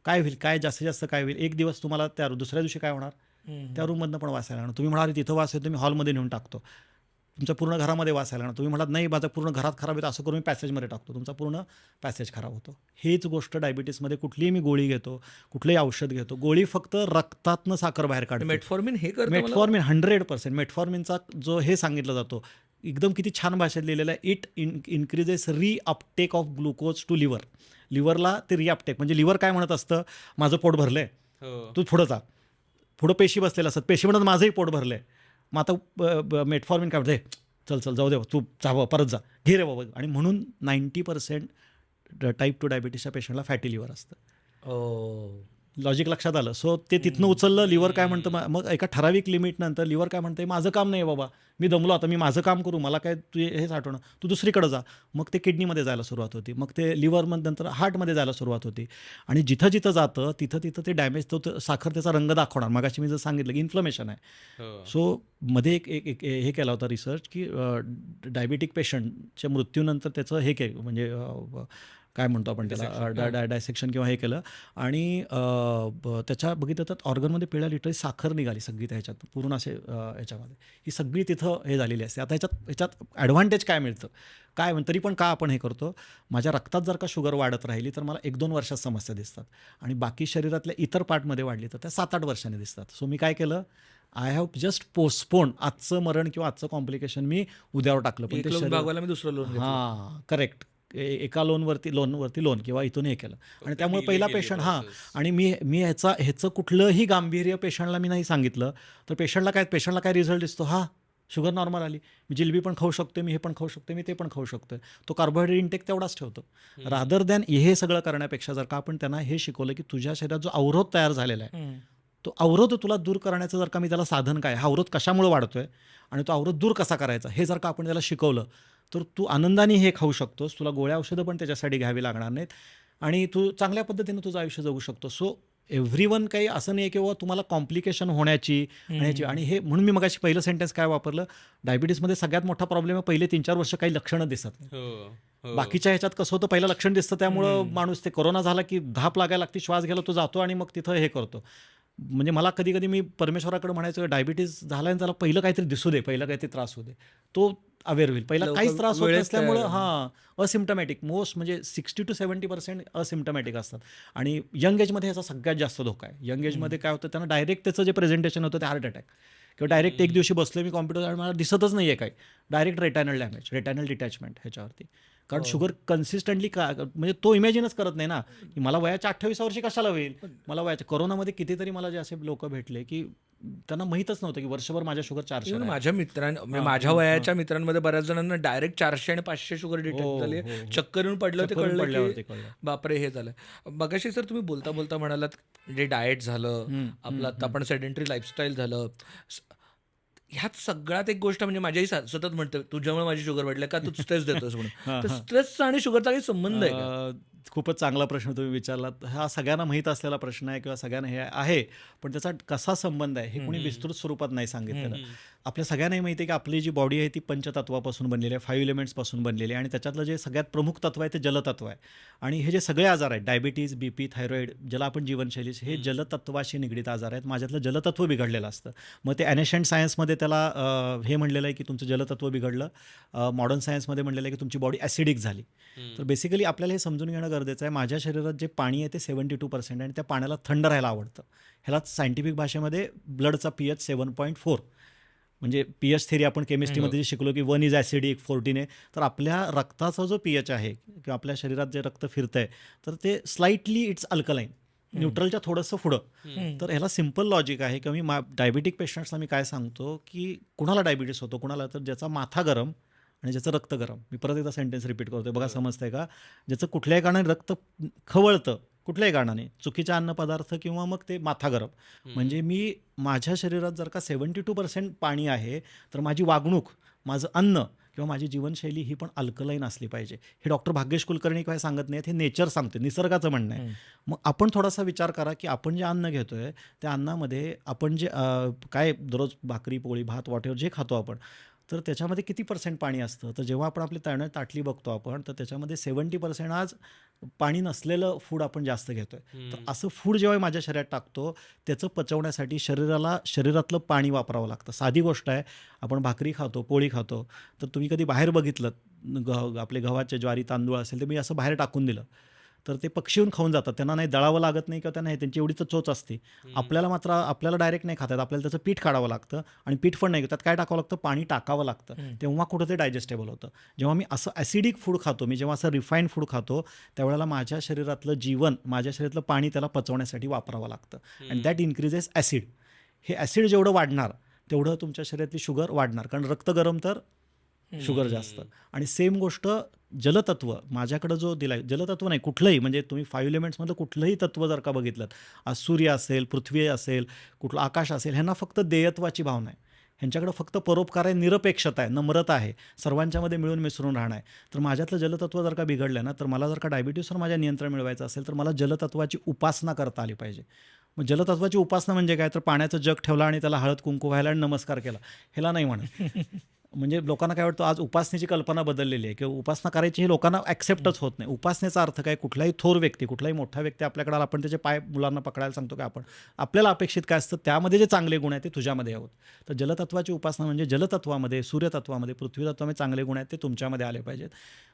काय होईल, काय जास्तीत जास्त काय होईल, 1 दिवस तुम्हाला त्या दुसऱ्या दिवशी काय होणार, त्या रूममधनं पण वास यायला लागणार. तुम्ही म्हणाल तिथं वास येतो, मी हॉलमध्ये नेऊन टाकतो, तुमच्या पूर्ण घरामध्ये वास यायला लागणार. तुम्ही म्हणाल नाही, माझं पूर्ण घरात खराब येतं, असं करून मी पॅसेजमध्ये टाकतो, तुमचा पूर्ण पॅसेज खराब होतो. हेच गोष्ट डायबिटीसमध्ये, कुठलीही मी गोळी घेतो, कुठलंही औषध घेतो, गोळी फक्त रक्तातनं साखर बाहेर काढते. मेटफॉर्मिन हे करतं. मेटफॉर्मिन 100%. मेटफॉर्मिनचा जो हे सांगितलं जातो, एकदम किती छान भाषेत लिहिलेलं आहे, it increases uptake of glucose to liver. लिव्हरला ते रिअपटेक, म्हणजे लिव्हर काय म्हणत असतं, माझं पोट भरलंय, तू पुढं जा, पुढं पेशी बसलेलं असतात, पेशी म्हणत माझंही पोट भरलंय. मग आता मेटफॉर्मिन काय म्हणते, चल चल जाऊ दे, तू जा परत जा, घे रे बाबा. आणि म्हणून 90% टाईप 2 डायबिटीसच्या पेशंटला फॅटी लिव्हर असतं. लॉजिक लक्षात आलं. सो ते तिथनं उचललं, लिव्हर काय म्हणतं, मग एका ठराविक लिमिटनंतर लिव्हर काय म्हणते, माझं काम नाही बाबा, मी दमलो, आता मी माझं काम करू, मला काय तू हे साठवणं, तू दुसरीकडे जा. मग ते किडनीमध्ये जायला सुरुवात होती, मग ते लिव्हरमध्ये नंतर हार्टमध्ये जायला सुरुवात होती, आणि जिथं जिथं जातं तिथं तिथं ते डॅमेज, तो साखर त्याचा रंग दाखवणार. मगाशी मी जर सांगितलं की इन्फ्लमेशन आहे. सो मध्ये एक हे केला होता रिसर्च की डायबिटिक पेशंटच्या मृत्यूनंतर त्याचं हे केलं, म्हणजे काय म्हणतो आपण त्याला, डायसेक्शन किंवा हे केलं, आणि त्याच्या बघितलं तर ऑर्गनमध्ये पिळ्या लिटरली साखर निघाली सगळी त्याच्यात, पूर्ण असे ह्याच्यामध्ये ही सगळी तिथं हे झालेली असते. आता ह्याच्यात ॲडव्हान्टेज काय मिळतं, काय तरी पण का आपण हे करतो, माझ्या रक्तात जर का शुगर वाढत राहिली तर मला 1-2 वर्षात समस्या दिसतात, आणि बाकी शरीरातल्या इतर पार्टमध्ये वाढली तर त्या 7-8 वर्षांनी दिसतात. सो मी काय केलं, आय हॅव जस्ट पोस्टपोन आजचं मरण किंवा आजचं कॉम्प्लिकेशन मी उद्यावर टाकलं. पण ते भागवायला मी दुसरं लोन, हां करेक्ट, एका लोनवरती लोन किंवा इथून हे केलं, आणि त्यामुळे पहिला पेशंट आणि मी ह्याचं कुठलंही गांभीर्य पेशंटला मी नाही सांगितलं, तर पेशंटला काय रिझल्ट दिसतो, शुगर नॉर्मल आली, मी जिलबी पण खाऊ शकतो, मी हे पण खाऊ शकतो, मी ते पण खाऊ शकतो. तो कार्बोहायड्रेट इंटेक तेवढाच ठेवतो. रादर दॅन हे सगळं करण्यापेक्षा जर का आपण त्यांना हे शिकवलं की तुझ्या शरीरात जो अवरोध तयार झालेला आहे, तो अवरोध तुला दूर करण्याचं जर का मी त्याला साधन काय, हा अवरोध कशामुळे वाढतोय आणि तो अवरोध दूर कसा करायचा, हे जर का आपण त्याला शिकवलं तर तू आनंदाने हे खाऊ शकतोस, तुला गोळ्या औषधं पण त्याच्यासाठी घ्यावी लागणार नाहीत, आणि तू चांगल्या पद्धतीनं तुझं आयुष्य जगू शकतो. सो एव्हरीवन काही असं नाही की तुम्हाला कॉम्प्लिकेशन होण्याची आणि हे, म्हणून मी मगाशी पहिलं सेंटेन्स काय वापरलं, डायबिटीसमध्ये सगळ्यात मोठा प्रॉब्लेम आहे पहिले 3-4 वर्ष काही लक्षणं दिसत नाही. बाकीच्या ह्याच्यात कसं होतं, पहिलं लक्षण दिसतं, त्यामुळं माणूस, ते कोरोना झाला की धाप लागायला लागते, श्वास घ्यायला तो जातो आणि मग तिथं हे करतो. म्हणजे मला कधी कधी मी परमेश्वराकडे म्हणायचं, डायबिटीस झाला आणि त्याला पहिलं काहीतरी दिसू दे, पहिलं काहीतरी त्रास होऊ दे, तो अवेअर होईल. पहिला काहीच त्रास होत नसल्यामुळं असिम्टमॅटिक, मोस्ट म्हणजे 60 to 70% असिम्टमॅटिक असतात, आणि यंग एजमध्ये ह्याचा सगळ्यात जास्त धोका आहे. यंग एजमध्ये काय होतं, त्यांना डायरेक्ट त्याचं जे प्रेझेंटेशन होतं ते हार्ट अटॅक, किंवा डायरेक्ट एक दिवशी बसलो मी कॉम्प्युटर आणि मला दिसतच नाही आहे काय, डायरेक्ट रेटायनल डॅमेज, रेटायनल डिटॅचमेंट ह्याच्यावरती. कारण शुगर कन्सिस्टंटली म्हणजे तो इमॅजिनच करत नाही ना की मला वयाच्या 28 वर्षी कशाला होईल, मला वयाच्या. कोरोनामध्ये कितीतरी मला जे असे लोक भेटले की त्यांना माहीतच नव्हतं की वर्षभर माझ्या शुगर 400 इव्हन आहे. माझ्या म्हणजे हां, माझ्या हां, वयाच्या मित्रांमध्ये बऱ्याच जणांना डायरेक्ट 400 आणि 500 शुगर हो, डिटेक्ट झाली हो, हो. चक्कर येऊन पडलं ते चक्करून कळलं की पडल्यावरती कळलं. बापरे हे झालं. मगाशी सर तुम्ही बोलता बोलता म्हणालात जे डाएट झालं, हं, आपलं हं, आता हं. आपण सेडेंटरी लाईफस्टाईल झालं. स- ह्यात सगळ्यात एक गोष्ट म्हणजे माझ्याही सतत म्हणते तुझ्यामुळे माझी शुगर वाढली का तू स्ट्रेस देतोस म्हणून. हां, तर हां. स्ट्रेसचा आणि शुगरचा काही संबंध आहे का? खूपच चांगला प्रश्न तुम्ही विचारलात. हा सगळ्यांना माहीत असलेला प्रश्न आहे किंवा सगळ्यांना हे आहे, पण त्याचा कसा संबंध आहे हे कोणी विस्तृत स्वरूपात नाही सांगितलेलं. आपल्या सगळ्यांनाही माहिती आहे की आपली जी बॉडी आहे ती पंचतत्वापासून बनलेली आहे, 5 एलिमेंट्सपासून बनलेली आहे आणि त्याच्यातलं जे सगळ्यात प्रमुख तत्व आहे ते जलतत्व आहे. आणि हे जे सगळे आजार आहेत, डायबिटीज, बीपी, थायरॉईड, ज्याला आपण जीवनशैली, हे जलतत्वाशी निगडीत आजार आहेत. माझ्यातलं जलतत्व बिघडलेलं असतं. मग ते ॲनेशंट सायन्समध्ये त्याला हे म्हणलेलं आहे की तुमचं जलतत्व बिघडलं. मॉडर्न सायन्समध्ये म्हणलेलं आहे की तुमची बॉडी ॲसिडिक झाली. तर बेसिकली आपल्याला हे समजून घेणं गरजेचं आहे. माझ्या शरीरात जे पाणी आहे ते 72% आहे आणि त्या पाण्याला थंड राहायला आवडतं. ह्याला सायंटिफिक भाषेमध्ये ब्लडचा pH 7.4, म्हणजे pH थेरी आपण केमिस्ट्रीमध्ये जे शिकलो की 1 इज ॲसिडिक, 14 आहे. तर आपल्या रक्ताचा जो pH आहे किंवा आपल्या शरीरात जे रक्त फिरतं आहे तर ते स्लाइटली इट्स अल्कलाईन, न्यूट्रलच्या थोडंसं पुढं. तर ह्याला सिम्पल लॉजिक आहे की मी डायबिटिक पेशंट्सला मी काय सांगतो की कुणाला डायबिटीस होतो, कुणाला तर ज्याचा माथा गरम आणि ज्याचं रक्त गरम. मी परत एकदा सेंटेन्स रिपीट करतोय, बघा समजतंय का? ज्याचं कुठल्याही कारणाने रक्त खवळतं, कुठल्याही कारणाने, चुकीच्या अन्नपदार्थ किंवा मग ते माथा गरम. म्हणजे मी माझ्या शरीरात जर का 72% पाणी आहे तर माझी वागणूक, माझं अन्न किंवा माझी जीवनशैली ही पण अल्कलाईन असली पाहिजे. हे डॉक्टर भाग्येश कुलकर्णी काय सांगत नाहीत, हे नेचर सांगते, निसर्गाचं म्हणणं आहे. मग आपण थोडासा विचार करा की आपण जे अन्न घेतोय त्या अन्नामध्ये आपण जे काय दररोज भाकरी, पोळी, भात, वॉटेवर जे खातो आपण, तर त्याच्यामध्ये किती % पाणी असतं? तर जेव्हा आपण आपली ताटली बघतो आपण, तर त्याच्यामध्ये 70% आज पाणी नसलेलं फूड आपण जास्त घेतोय. तर असं फूड जेव्हा माझ्या शरीरात टाकतो, त्याचं पचवण्यासाठी शरीरातलं पाणी वापरावं लागतं. साधी गोष्ट आहे, आपण भाकरी खातो, पोळी खातो, तर तुम्ही कधी बाहेर बघितलं आपले गव्हाचे, ज्वारी, तांदूळ असेल, तर मी असं बाहेर टाकून दिलं, तर ते पक्षी येऊन खाऊन जातात. त्यांना नाही दळावं लागत नाही किंवा त्यांना त्यांची एवढी तर चोच असते. आपल्याला डायरेक्ट नाही खाता येत. आपल्याला त्याचं पीठ काढावं लागतं आणि पीठ पण नाही, त्यात काय टाकावं लागतं, पाणी टाकावं लागतं. तेव्हा कुठं ते डायजेस्टेबल होतं. जेव्हा मी असं ॲसिडिक फूड खातो, मी जेव्हा असं रिफाईंड फूड खातो, त्यावेळेला माझ्या शरीरातलं जीवन, माझ्या शरीरातलं पाणी त्याला पचवण्यासाठी वापरावं लागतं. And that increases acid. हे ॲसिड जेवढं वाढणार तेवढं तुमच्या शरीरातली शुगर वाढणार, कारण रक्त गरम तर शुगर जास्त. आणि सेम गोष्ट जलतत्व माझ्याकडं जो दिलाय, जलतत्व नाही कुठलंही, म्हणजे तुम्ही 5 एलिमेंट्समधलं कुठलंही तत्व जर का बघितलं, आज सूर्य असेल, पृथ्वी असेल, कुठलं आकाश असेल, ह्यांना फक्त देयत्वाची भावना आहे. ह्यांच्याकडं फक्त परोपकार आहे, निरपेक्षता आहे, नम्रता आहे, सर्वांच्यामध्ये मिळून मिसळून राहणं आहे. तर माझ्यातलं जलतत्व जर का बिघडलं ना, तर मला जर का डायबिटीसवर माझ्या नियंत्रण मिळवायचं असेल तर मला जलतत्वाची उपासना करता आली पाहिजे. मग जलतत्वाची उपासना म्हणजे काय, तर पाण्याचं जग ठेवला आणि त्याला हळद कुंकू व्हायला आणि नमस्कार केला, ह्याला नाही म्हणत. म्हणजे लोकांना काय वाटतं, आज उपासनेची कल्पना बदललेली आहे किंवा उपासना करायची हे लोकांना ॲक्सेप्टच होत नाही. उपासनेचा अर्थ काय, कुठलाही थोर व्यक्ती, कुठलाही मोठा व्यक्ती आपल्याकडे आला, आपण त्याचे पाय मुलांना पकडायला सांगतो की आपल्याला अपेक्षित काय असतं, त्यामध्ये जे चांगले गुण आहेत ते तुझ्यामध्ये हवं. तर जलतत्वाची उपासना म्हणजे जलतत्वामध्ये, सूर्यतत्वामध्ये, पृथ्वीतत्वामध्ये चांगले गुण आहेत ते तुमच्यामध्ये आले पाहिजेत.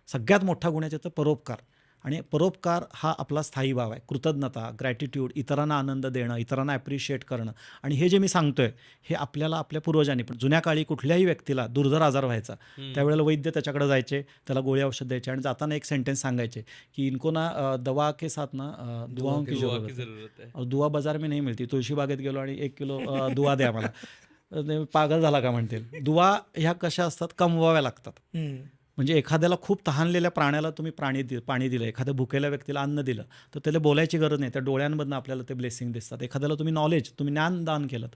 सगळ्यात मोठा गुण आहे त्याचं परोपकार. आणि परोपकार हा आपला स्थायी भाव आहे. कृतज्ञता, ग्रॅटिट्यूड, इतरांना आनंद देणं, इतरांना ॲप्रिशिएट करणं. आणि हे जे मी सांगतोय हे आपल्याला आपल्या पूर्वजांनी पण, जुन्या काळी कुठल्याही व्यक्तीला दुर्धर आजार व्हायचा, त्यावेळेला वैद्य त्याच्याकडे जायचे, त्याला गोळी औषध द्यायचे आणि जाताना एक सेंटेन्स सांगायचे की इनको ना दवा के साथ ना दुआओं की दुआ की जरूरत है. जरूरत है. और दुआ बाजार में नाही मिळती. तुळशी बागेत गेलो आणि 1 किलो दुआ द्या मला. ते पागल झाला का म्हणतील. दुआ ह्या कशा असतात, कमवाव्या लागतात. म्हणजे एखाद्याला खूप तहानलेल्या प्राण्याला तुम्ही पाणी दिलं, एखाद्या भुकेल्या व्यक्तीला अन्न दिलं, तर त्याला बोलायची गरज नाही, त्या डोळ्यांमधनं आपल्याला ते ब्लेसिंग दिसतात. एखाद्याला तुम्ही ज्ञान दान केलं,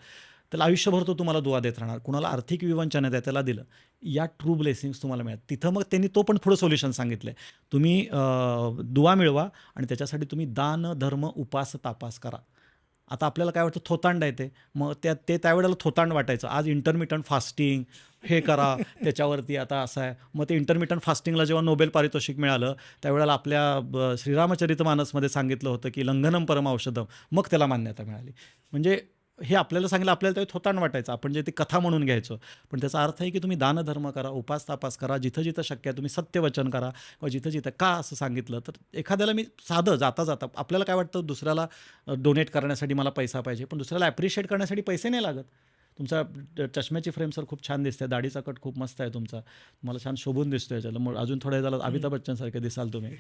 त्याला आयुष्यभर तो तुम्हाला दुआ देत राहणार. कुणाला आर्थिक विवंचना आहे त्याला दिलं, या ट्रू ब्लेसिंग्स तुम्हाला मिळतात. तिथं मग त्यांनी तो पण पुढं सोल्युशन सांगितलं आहे, तुम्ही दुआ मिळवा आणि त्याच्यासाठी तुम्ही दान, धर्म, उपास, तापास करा. आता आपल्याला काय वाटतं, थोतांड आहे ते, मग ते त्यावेळेला थोतांड वाटायचं. आज इंटरमिटंट फास्टिंग हे करा, त्याच्यावरती आता असं आहे. मग ते इंटरमिटंट फास्टिंगला जेव्हा नोबेल पारितोषिक मिळालं, त्यावेळेला आपल्या श्रीरामचरितमानसमध्ये सांगितलं होतं की लंघनम परम औषधम, मग त्याला मान्यता मिळाली. म्हणजे हे आपल्याला सांगितलं, आपल्याला त्यावेळी थोतांड वाटायचं, आपण जे ते कथा म्हणून घ्यायचो. पण त्याचा अर्थ आहे की तुम्ही दानधर्म करा, उपास तापास करा, जिथं जिथं शक्य आहे तुम्ही सत्यवचन करा, किंवा जिथं जिथं का असं सांगितलं. तर एखाद्याला मी साधं जाता आपल्याला काय वाटतं, दुसऱ्याला डोनेट करण्यासाठी मला पैसा पाहिजे, पण दुसऱ्याला ॲप्रिशिएट करण्यासाठी पैसे नाही लागत. तुमचा चष्म्याची फ्रेम सर खूप छान दिसते, दाढीचा कट खूप मस्त आहे तुमचा, तुम्हाला छान शोभून दिसतोय याच्याला, मग अजून थोड्या झालं अमिताभ बच्चनसारखे दिसाल तुम्ही.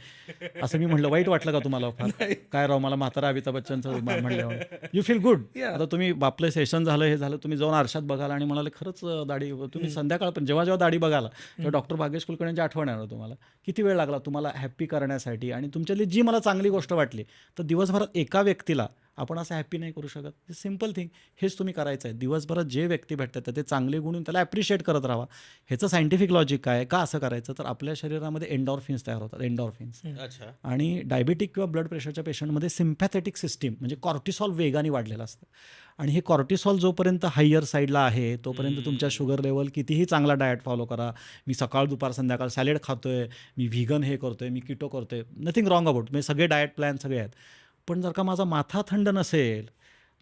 असं मी म्हटलं, वाईट वाटलं का तुम्हाला फार? काय राव, मला म्हातारा अमिताभ बच्चनचं म्हणल्यावर यू फील गुड. Yeah. आता तुम्ही आपलं सेशन झालं, हे झालं, तुम्ही जाऊन आरशात बघाल आणि म्हणाले खरंच दाढी, तुम्ही संध्याकाळ पण जेव्हा जेव्हा दाढी बघाला तेव्हा डॉक्टर भाग्येश कुलकर्णींची आठवण येणार तुम्हाला. किती वेळ लागला तुम्हाला हॅप्पी करण्यासाठी, आणि तुमच्यातली जी मला चांगली गोष्ट वाटली, तर दिवसभरात एका व्यक्तीला आपण असं हॅप्पी नाही करू शकत. सिम्पल थिंग, हेच तुम्ही करायचं आहे. दिवसभरात जे व्यक्ती भेटतात ते चांगले गुण त्याला ॲप्रिशिएट करत राहा. ह्याचं सायंटिफिक लॉजिक काय आहे, का असं करायचं, तर आपल्या शरीरामध्ये एन्डॉर्फिन्स तयार होतात, एन्डॉर्फिन्स. अच्छा. आणि डायबिटिक किंवा ब्लड प्रेशरच्या पेशंटमध्ये सिम्पॅथेटिक सिस्टीम म्हणजे कॉर्टिसॉल वेगाने वाढलेलं असतं, आणि हे कॉर्टिसॉल जोपर्यंत हायर साईडला आहे तोपर्यंत तुमच्या शुगर लेवल, कितीही चांगला डाएट फॉलो करा, मी सकाळ दुपार संध्याकाळ सॅलेड खातोय, मी व्हिगन हे करतोय, मी किटो करतोय, नथिंग रॉंग अबाउट, म्हणजे सगळे डाएट प्लॅन सगळे आहेत. पण जर का माझा माथा थंड नसेल,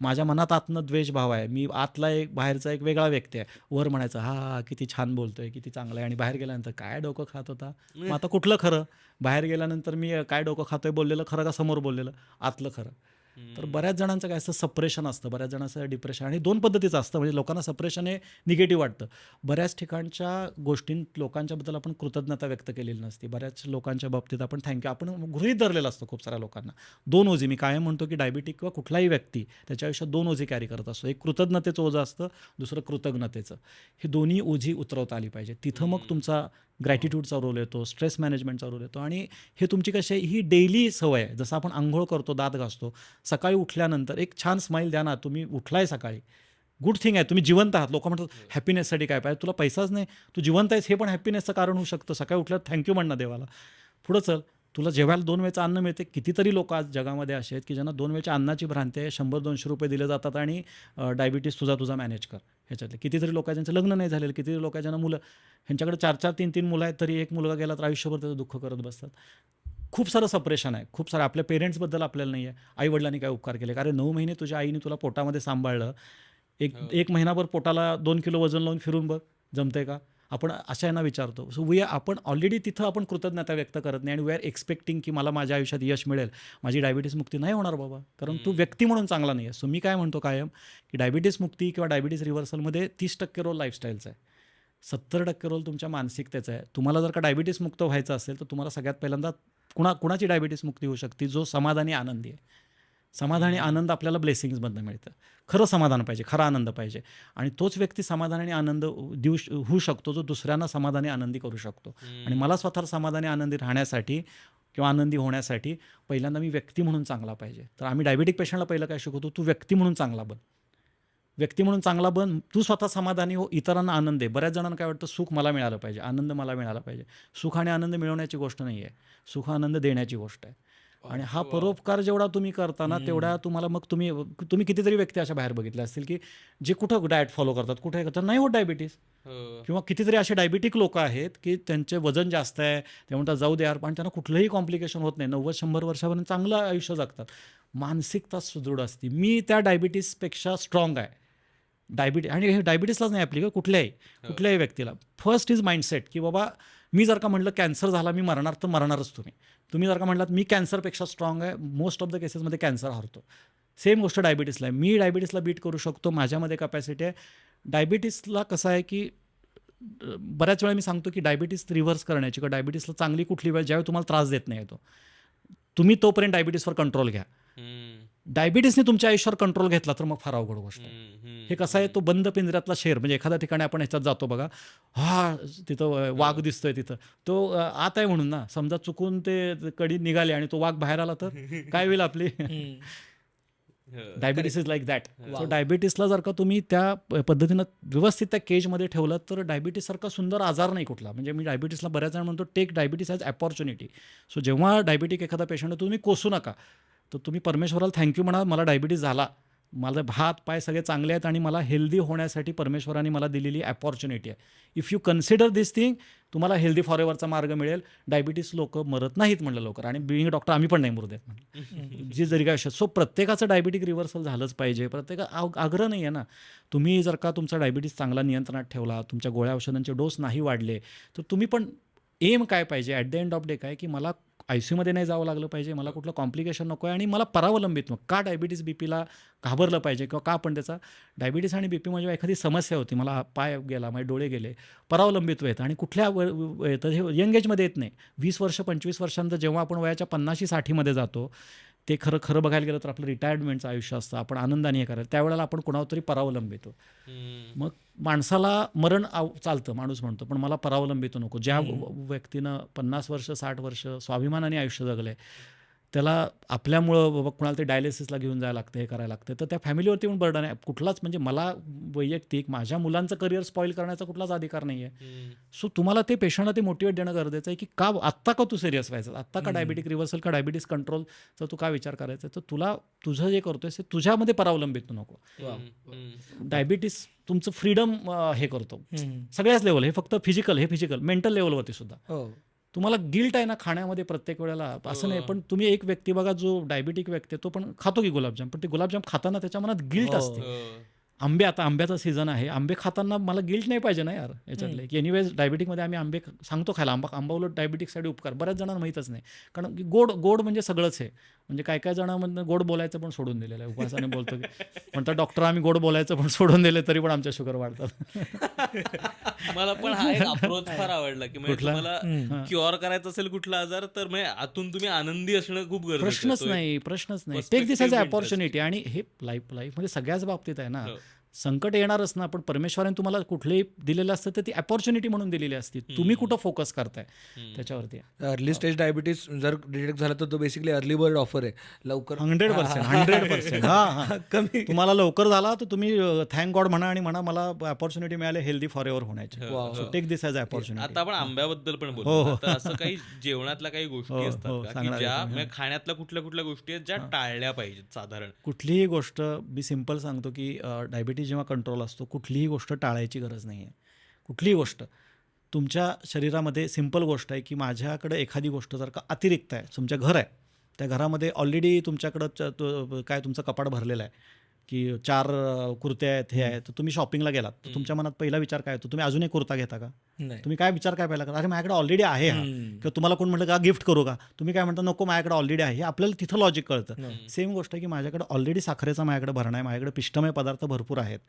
माझ्या मनात आतनं द्वेषभाव आहे, मी आतला एक बाहेरचा एक वेगळा व्यक्ती आहे, वर म्हणायचं हा किती छान बोलतोय, किती चांगलं आहे, आणि बाहेर गेल्यानंतर काय डोकं खात होता, मग आता कुठलं खरं? बाहेर गेल्यानंतर मी काय डोकं खातोय बोललेलं खरं का समोर बोललेलं आतलं खरं? तर बऱ्याच जणांचं काय असतं, सप्रेशन असतं, बऱ्याच जणांचं डिप्रेशन, आणि दोन पद्धतीचं असतं. म्हणजे लोकांना सप्रेशन हे निगेटिव्ह वाटतं. बऱ्याच ठिकाणच्या गोष्टींत लोकांच्याबद्दल आपण कृतज्ञता व्यक्त केलेली नसते. बऱ्याच लोकांच्या बाबतीत आपण थँक्यू आपण गृहीत धरलेलं असतं खूप साऱ्या लोकांना. दोन ओझी, मी कायम म्हणतो की डायबिटिक किंवा कुठलाही व्यक्ती त्याच्या आयुष्यात दोन ओझी कॅरी करत असतो. एक कृतज्ञतेचं ओझं असतं, दुसरं कृतज्ञतेचं. हे दोन्ही ओझी उतरवता आली पाहिजे. तिथं मग तुमचा ग्रॅटिट्यूडचा रोल येतो, स्ट्रेस मॅनेजमेंटचा रोल येतो, आणि हे तुमची कशी आहे, ही डेली सवय आहे. जसं आपण आंघोळ करतो, दात घासतो, सकाळी उठल्यानंतर एक छान स्माईल द्या ना. तुम्ही उठलाय सकाळी, गुड थिंग आहे, तुम्ही जिवंत आहात. लोक म्हणतात हॅपीनेससाठी काय पाहिजे, तुला पैसाच नाही, तू जिवंत आहेस, हे पण हॅपीनेसचं कारण होऊ शकतं. सकाळी उठल्यावर थँक्यू म्हणणं देवाला. पुढं चल, तुला जेवायला 2 वेळचं अन्न मिळते. कितीतरी लोक आज जगामध्ये असे आहेत की ज्यांना 2 वेळच्या अन्नाची भ्रांती आहे, 100-200 रुपये दिले जातात, आणि डायबिटीस तुझा मॅनेज कर. ह्याच्यातले कितीतरी लोक आहेत ज्यांचं लग्न नाही झालेलं, कितीतरी लोक आहेत ज्यांना मुलं, ह्यांच्याकडे 4-4, 3-3 मुलं आहेत, तरी एक मुलगा गेला तर आयुष्यभर त्याचं दुःख करत बसतात. खूप सारं सप्रेशन आहे, खूप सारं आपल्या पेरेंट्सबद्दल आपल्याला नाही आहे. आईवडिलांनी काय उपकार केले, कारण 9 महिने तुझ्या आईने तुला पोटामध्ये सांभाळलं, एक महिनाभर पोटाला 2 किलो वजन लावून फिरून बघ, जमतंय का? आपण अशा यांना विचारतो. सो आपण ऑलरेडी तिथं आपण कृतज्ञता व्यक्त करत नाही, आणि वी आर एक्सपेक्टिंग की मला माझ्या आयुष्यात यश मिळेल, माझी डायबिटीस मुक्ती नाही होणार बाबा, कारण तू व्यक्ती म्हणून चांगला नाही आहे. सो मी काय म्हणतो कायम की डायबिटीस मुक्ती किंवा डायबिटीस रिव्हर्सलमध्ये 30% रोल लाईफस्टाईलचा आहे, 70% रोल तुमच्या मानसिकतेचा आहे. तुम्हाला जर का डायबिटीस मुक्त व्हायचं असेल तर तुम्हाला सगळ्यात पहिल्यांदा कुणाची डायबिटीस मुक्ती होऊ शकते, जो समाधानी आनंदी आहे. समाधानी आनंद आपल्याला ब्लेसिंग्समधनं मिळतं. खरं समाधान पाहिजे, खरा आनंद पाहिजे, आणि तोच व्यक्ती समाधान आणि आनंद होऊ शकतो जो दुसऱ्यांना समाधानी आनंदी करू शकतो. आणि मला स्वतः समाधानी आनंदी राहण्यासाठी किंवा आनंदी होण्यासाठी पहिल्यांदा मी व्यक्ती म्हणून चांगला पाहिजे. तर आम्ही डायबिटिक पेशंटला पहिलं काय शिकवतो, तू व्यक्ती म्हणून चांगला बन, व्यक्ती म्हणून चांगला बन, तू स्वतः समाधानी हो, इतरांना आनंद आहे. बऱ्याच जणांना काय वाटतं, सुख मला मिळालं पाहिजे, आनंद मला मिळाला पाहिजे. सुख आणि आनंद मिळवण्याची गोष्ट नाही आहे, सुख आनंद देण्याची गोष्ट आहे. आणि हा परोपकार जेवढा तुम्ही करताना तेवढा तुम्हाला, मग तुम्ही कितीतरी व्यक्ती अशा बाहेर बघितल्या असतील की जे कुठं डाएट फॉलो करतात, कुठे करतात, नाही होत डायबिटीस. किंवा कितीतरी असे डायबिटिक लोक आहेत की त्यांचे वजन जास्त आहे, ते म्हणतात जाऊ दे यार, पण त्यांना कुठलंही कॉम्प्लिकेशन होत नाही, 90-100 वर्षापर्यंत चांगलं आयुष्य जगतात. मानसिकता सुदृढ असते. मी त्या डायबिटीसपेक्षा स्ट्रॉंग आहे. आणि हे डायबिटीसलाच नाही ॲप्लिकेबल, कुठल्याही व्यक्तीला. फर्स्ट इज माइंडसेट की बाबा, मी जर का म्हटलं कॅन्सर झाला मी मरणार, तर मरणारच तुम्ही जर का म्हटलात मी कॅन्सरपेक्षा स्ट्रॉंग आहे, मोस्ट ऑफ द केसेसमध्ये कॅन्सर हरतो. सेम गोष्ट डायबिटीसला आहे. मी डायबिटीसला बीट करू शकतो, माझ्यामध्ये कॅपॅसिटी आहे. डायबिटीसला कसं आहे की बऱ्याच वेळा मी सांगतो की डायबिटीस रिव्हर्स करण्याची किंवा डायबिटीसला चांगली कुठली वेळ, ज्यावेळी तुम्हाला त्रास देत नाही येतो, तुम्ही तोपर्यंत डायबिटीसवर कंट्रोल घ्या. डायबिटीसने तुमच्या आयुष्यावर कंट्रोल घेतला तर मग फार अवघड गोष्ट आहे. हे कसं आहे, तो बंद पिंजऱ्यातला शेर, म्हणजे एखाद्या ठिकाणी आपण ह्याच्यात जातो बघा, तिथं वाघ दिसतोय, तिथं तो आत आहे म्हणून ना, समजा चुकून ते कडी निघाली आणि तो वाघ बाहेर आला तर काय होईल आपली. Diabetes is like that. So डायबिटीसला जर का तुम्ही त्या पद्धतीनं व्यवस्थित त्या केजमध्ये ठेवलं तर डायबिटीससारखा सुंदर आजार नाही कुठला. म्हणजे मी डायबिटीसला बऱ्याच जण म्हणतो, take diabetes as opportunity. So जेव्हा डायबिटिक एखादा पेशंट आहे, तुम्ही कोसू नका, तर तुम्ही परमेश्वराला थँक्यू म्हणा, मला डायबिटीस झाला, माझे हात पाय सगळे चांगले आहेत आणि मला हेल्दी होण्यासाठी परमेश्वराने मला दिलेली अपॉर्च्युनिटी आहे. If you consider this thing, तुम्हाला हेल्दी फॉरएव्हरचा मार्ग मिळेल. डायबिटीस लोक मरत नाहीत म्हणलं लवकर, आणि बिईंग डॉक्टर आम्ही पण नाही मरू देत म्हणलं, जी जरी काय. सो प्रत्येकाचं डायबिटिक रिव्हर्सल झालंच पाहिजे. आग्रह नाही आहे ना. तुम्ही जर का तुमचा डायबिटीस चांगला नियंत्रणात ठेवला, तुमच्या गोळ्या औषधांचे डोस नाही वाढले, तर तुम्ही पण एम काय पाहिजे at the end of day काय, की मला ICUमध्ये नाही जावं लागलं पाहिजे, मला कुठलं कॉम्प्लिकेशन नको आहे आणि मला परावलंबित नको. का डायबिटीज बीपीला घाबरलं पाहिजे किंवा का आपण त्याचा डायबिटीस आणि बीपी म्हणजे एखादी समस्या होती, मला पाय गेला, माझे डोळे गेले, परावलंबित्व येतं आणि कुठल्या येतं हे यंग एजमध्ये येत नाही. 20 वर्ष 25 वर्षांचं जेव्हा आपण वयाच्या 50-60मध्ये जातो, ते खरं खरं बघायला गेलं तर आपलं रिटायरमेंटचं आयुष्य असतं, आपण आनंदाने हे करायला, त्यावेळेला आपण कोणावर तरी परावलंबितो. मग माणसाला मरण चालतं, माणूस म्हणतो, पण मला परावलंबितो नको. ज्या व्यक्तीनं 50 वर्ष 60 वर्ष स्वाभिमानाने आयुष्य जगलं आहे, त्याला आपल्यामुळं बाबा कुणाला ते डायलिसिसला घेऊन जायला लागतं, हे करायला लागतं, तर त्या फॅमिलीवरती पण बर्डन आहे. कुठलाच म्हणजे मला वैयक्तिक माझ्या मुलांचं करिअर स्पॉईल करण्याचा कुठलाच अधिकार नाही आहे. सो तुम्हाला ते पेशंटला ते मोटिवेट देणं गरजेचं आहे की का आत्ता का तू सिरियस व्हायचं, आत्ता का डायबिटिक रिव्हर्सल का डायबिटीस कंट्रोलचा तू का विचार करायचा, तर तुला तुझं जे करतोय ते तुझ्यामध्ये परावलंबित नको. डायबिटीस तुमचं फ्रीडम हे करतो सगळ्याच लेवल, हे फक्त फिजिकल, हे फिजिकल, मेंटल लेवलवरती सुद्धा. तुम्हाला गिल्ट आहे ना खाण्यामध्ये प्रत्येक वेळेला, असं नाही. पण तुम्ही एक व्यक्ती बघा जो डायबिटिक व्यक्ती आहे, तो पण खातो की गुलाबजाम, पण ते गुलाबजाम खाताना त्याच्या मनात गिल्ट असते. आंबे, आता आंब्याचा सीझन आहे, आंबे खाताना मला गिल्ट नाही पाहिजे ना यार याच्यातले, की एनिवेज डायबिटिकमध्ये आम्ही आंबे सांगतो खायला, आंबा उलट डायबिटिकसाठी उपकार, बऱ्याच जणांना माहीतच नाही. कारण की गोड म्हणजे सगळंच आहे. म्हणजे काय काय जणांमधनं गोड बोलायचं पण सोडून दिलेलं आहे, उपवासाने बोलतो की म्हणतात डॉक्टर आम्ही गोड बोलायचं पण सोडून दिले तरी पण आमच्या शुगर वाढतात. मला पण हा एक अप्रोच फार आवडला की म्हणजे तुम्हाला क्युअर करायचा असेल कुठला आजार तर म्हणजे आतून तुम्ही आनंदी असणं खूप गरजेचं आहे. प्रश्नच नाही. Take this as a opportunity. आणि हे लाईफमध्ये सगळ्याच बाबतीत आहे ना, संकट येणारच ना, पण परमेश्वराने तुम्हाला कुठलेही दिलेलं असतं तर ती अपॉर्च्युनिटी म्हणून दिलेली असती. तुम्ही कुठं फोकस करताय त्याच्यावरती. अर्ली स्टेज डायबिटीस जर डिटेक्ट झाला तर तो बेसिकली अर्ली बर्ड ऑफर आहे. लवकर 100% हां कमी तुम्हाला लवकर झाला तर तुम्ही थँक गॉड म्हणा आणि म्हणा मला अपॉर्च्युनिटी मिळाली हेल्दी फॉर एव्हर होण्याची. So take this as a opportunity. आता आपण आंब्याबद्दल पण बोलतो, तर असं काही जेवणातल्या काही गोष्टी असतात का की ज्या म्हणजे खाण्यातल्या कुठल्या कुष्टी आहेत ज्या टाळल्या पाहिजेत साधारण? कुठलीही गोष्ट मी सिम्पल सांगतो की डायबिटीज जेव्हा कंट्रोल असतो, कुठलीही गोष्ट टाळायची गरज नाही आहे. कुठलीही गोष्ट तुमच्या शरीरामध्ये सिम्पल गोष्ट आहे की माझ्याकडे एखादी गोष्ट जर का अतिरिक्त आहे, तुमच्या घर आहे, त्या घरामध्ये ऑलरेडी तुमच्याकडं काय तुमचं कपाट भरलेलं आहे की 4 कुर्ते आहेत, हे आहेत, तर तुम्ही शॉपिंगला गेलात तर तुमच्या मनात पहिला विचार काय येतो, तुम्ही अजून एक कुर्ता घेता का? तुम्ही काय विचार काय पहिला करा, अरे माझ्याकडे ऑलरेडी आहे हा, किंवा तुम्हाला कोण म्हटलं का गिफ्ट करू का, तुम्ही काय म्हणता नको माझ्याकडे ऑलरेडी आहे. हे आपल्याला तिथं लॉजिक कळतं. सेम गोष्ट आहे की माझ्याकडे ऑलरेडी साखरेचा माझ्याकडे भरणा आहे, माझ्याकडे पिष्टमय पदार्थ भरपूर आहेत,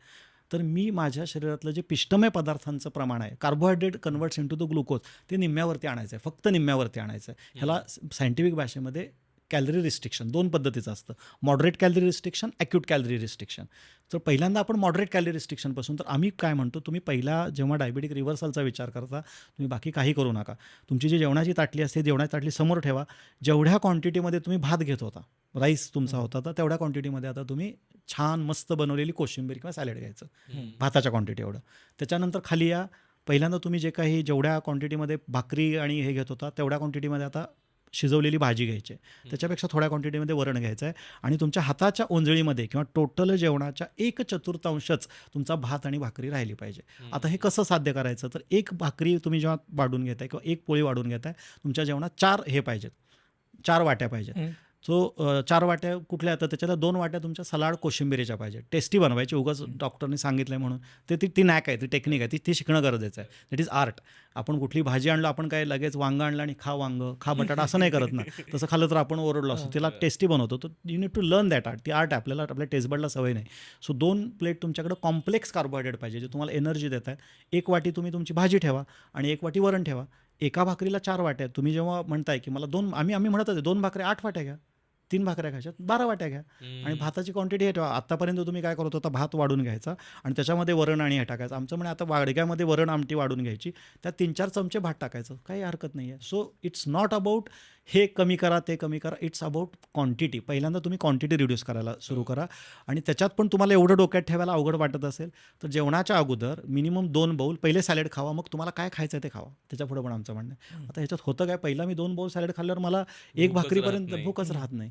तर मी माझ्या शरीरातलं जे पिष्टमय पदार्थांचं प्रमाण आहे, carbohydrate converts into the glucose, ते निम्म्यावरती आणायचं आहे, फक्त निम्म्यावरती आणायचं आहे. ह्याला सायंटिफिक भाषेमध्ये कॅलरी रिस्ट्रिक्शन 2 पद्धतीचं असतं, moderate calorie restriction, acute calorie restriction. तर पहिल्यांदा आपण मॉडरेट कॅलरी रिस्ट्रिक्शनपासून, तर आम्ही काय म्हणतो, तुम्ही पहिला जेव्हा डायबिटिक रिव्हर्सलचा विचार करता तुम्ही बाकी काही करू नका. तुमची जी जेवणाची ताटली असते, जेवणाची ताटली समोर ठेवा. जेवढ्या क्वांटिटीमध्ये तुम्ही भात घेत होता, राईस तुमचा होता, तर तेवढ्या क्वांटिटीमध्ये आता तुम्ही छान मस्त बनवलेली कोशिंबीर किंवा सॅलड घ्यायचं, भाताच्या क्वांटिटी एवढं. त्याच्यानंतर खाली या, पहिल्यांदा तुम्ही जे काही जेवढ्या क्वांटिटीमध्ये भाकरी आणि हे घेत होता तेवढ्या क्वांटिटीमध्ये आता शिजवलेली भाजी घ्यायची आहे, त्याच्यापेक्षा थोड्या क्वांटिटीमध्ये वरण घ्यायचं आहे, आणि तुमच्या हाताच्या ओंजळीमध्ये किंवा टोटल जेवणाच्या 1/4 तुमचा भात आणि भाकरी राहिली पाहिजे. आता हे कसं साध्य करायचं, तर एक भाकरी तुम्ही जेव्हा वाढून घेताय किंवा एक पोळी वाढून घेताय, तुमच्या जेवणात 4 हे पाहिजेत, 4 वाट्या पाहिजेत. सो 4 वाट्या कुठल्या, तर त्याच्याला 2 वाट्या तुमच्या सलाड कोशिंबिरीच्या पाहिजे. टेस्टी बनवायची, उगाच डॉक्टरने सांगितलं म्हणून ती नॅक आहे, ती टेक्निक आहे, ती शिकणं गरजेचं आहे. That is art. आपण कुठली भाजी आणलं, आपण काय लगेच वांगं आणलं आणि खा वांगं, खा बटाटा असं नाही करत ना. तसं खाल्लं तर आपण ओरडलो असतो. तिला टेस्टी बनवतो, तर you need to learn that art. ती आर्ट आपल्याला आपल्या टेस्टबडला सवय नाही. सो 2 प्लेट तुमच्याकडे कॉम्प्लेक्स कार्बोहायड्रेट पाहिजे, जे तुम्हाला एनर्जी देत आहेत. 1 वाटी तुम्ही तुमची भाजी ठेवा आणि 1 वाटी वरण ठेवा. एका भाकरीला 4 वाट्या. तुम्ही जेव्हा म्हणताय की मला 2, आम्ही म्हणत होते 2 भाकऱ्या 8 वाट्या घ्या, 3 भाकऱ्या खायच्यात 12 वाट्या घ्या, आणि भाताची क्वांटिटी हे ठेवा. आत्तापर्यंत तुम्ही काय करत होता, भात वाढून घ्यायचा आणि त्याच्यामध्ये वरण आणि हे टाकायचं. आमचं म्हणे आता वाडग्यामध्ये वरण आमटी वाढून घ्यायची, त्यात 3-4 चमचे भात टाकायचं, काही हरकत नाही आहे. सो इट्स नॉट अबाउट हे कमी करा ते कमी करा, इट्स अबाउट क्वांटिटी. पहिल्यांदा तुम्ही क्वांटिटी रिड्यूस करायला सुरू करा, आणि त्याच्यात पण तुम्हाला एवढं डोक्यात ठेवायला अवघड वाटत असेल तर जेवणाच्या अगोदर मिनिमम 2 बाउल पहिले सॅलड खावा, मग तुम्हाला काय खायचं ते खावा. त्याच्या पुढे पण आमचं म्हणणं आहे. आता ह्याच्यात होतं काय, पहिला मी 2 बाउल सॅलड खाल्ल्यावर मला 1 भाकरीपर्यंत भूकच राहत नाही.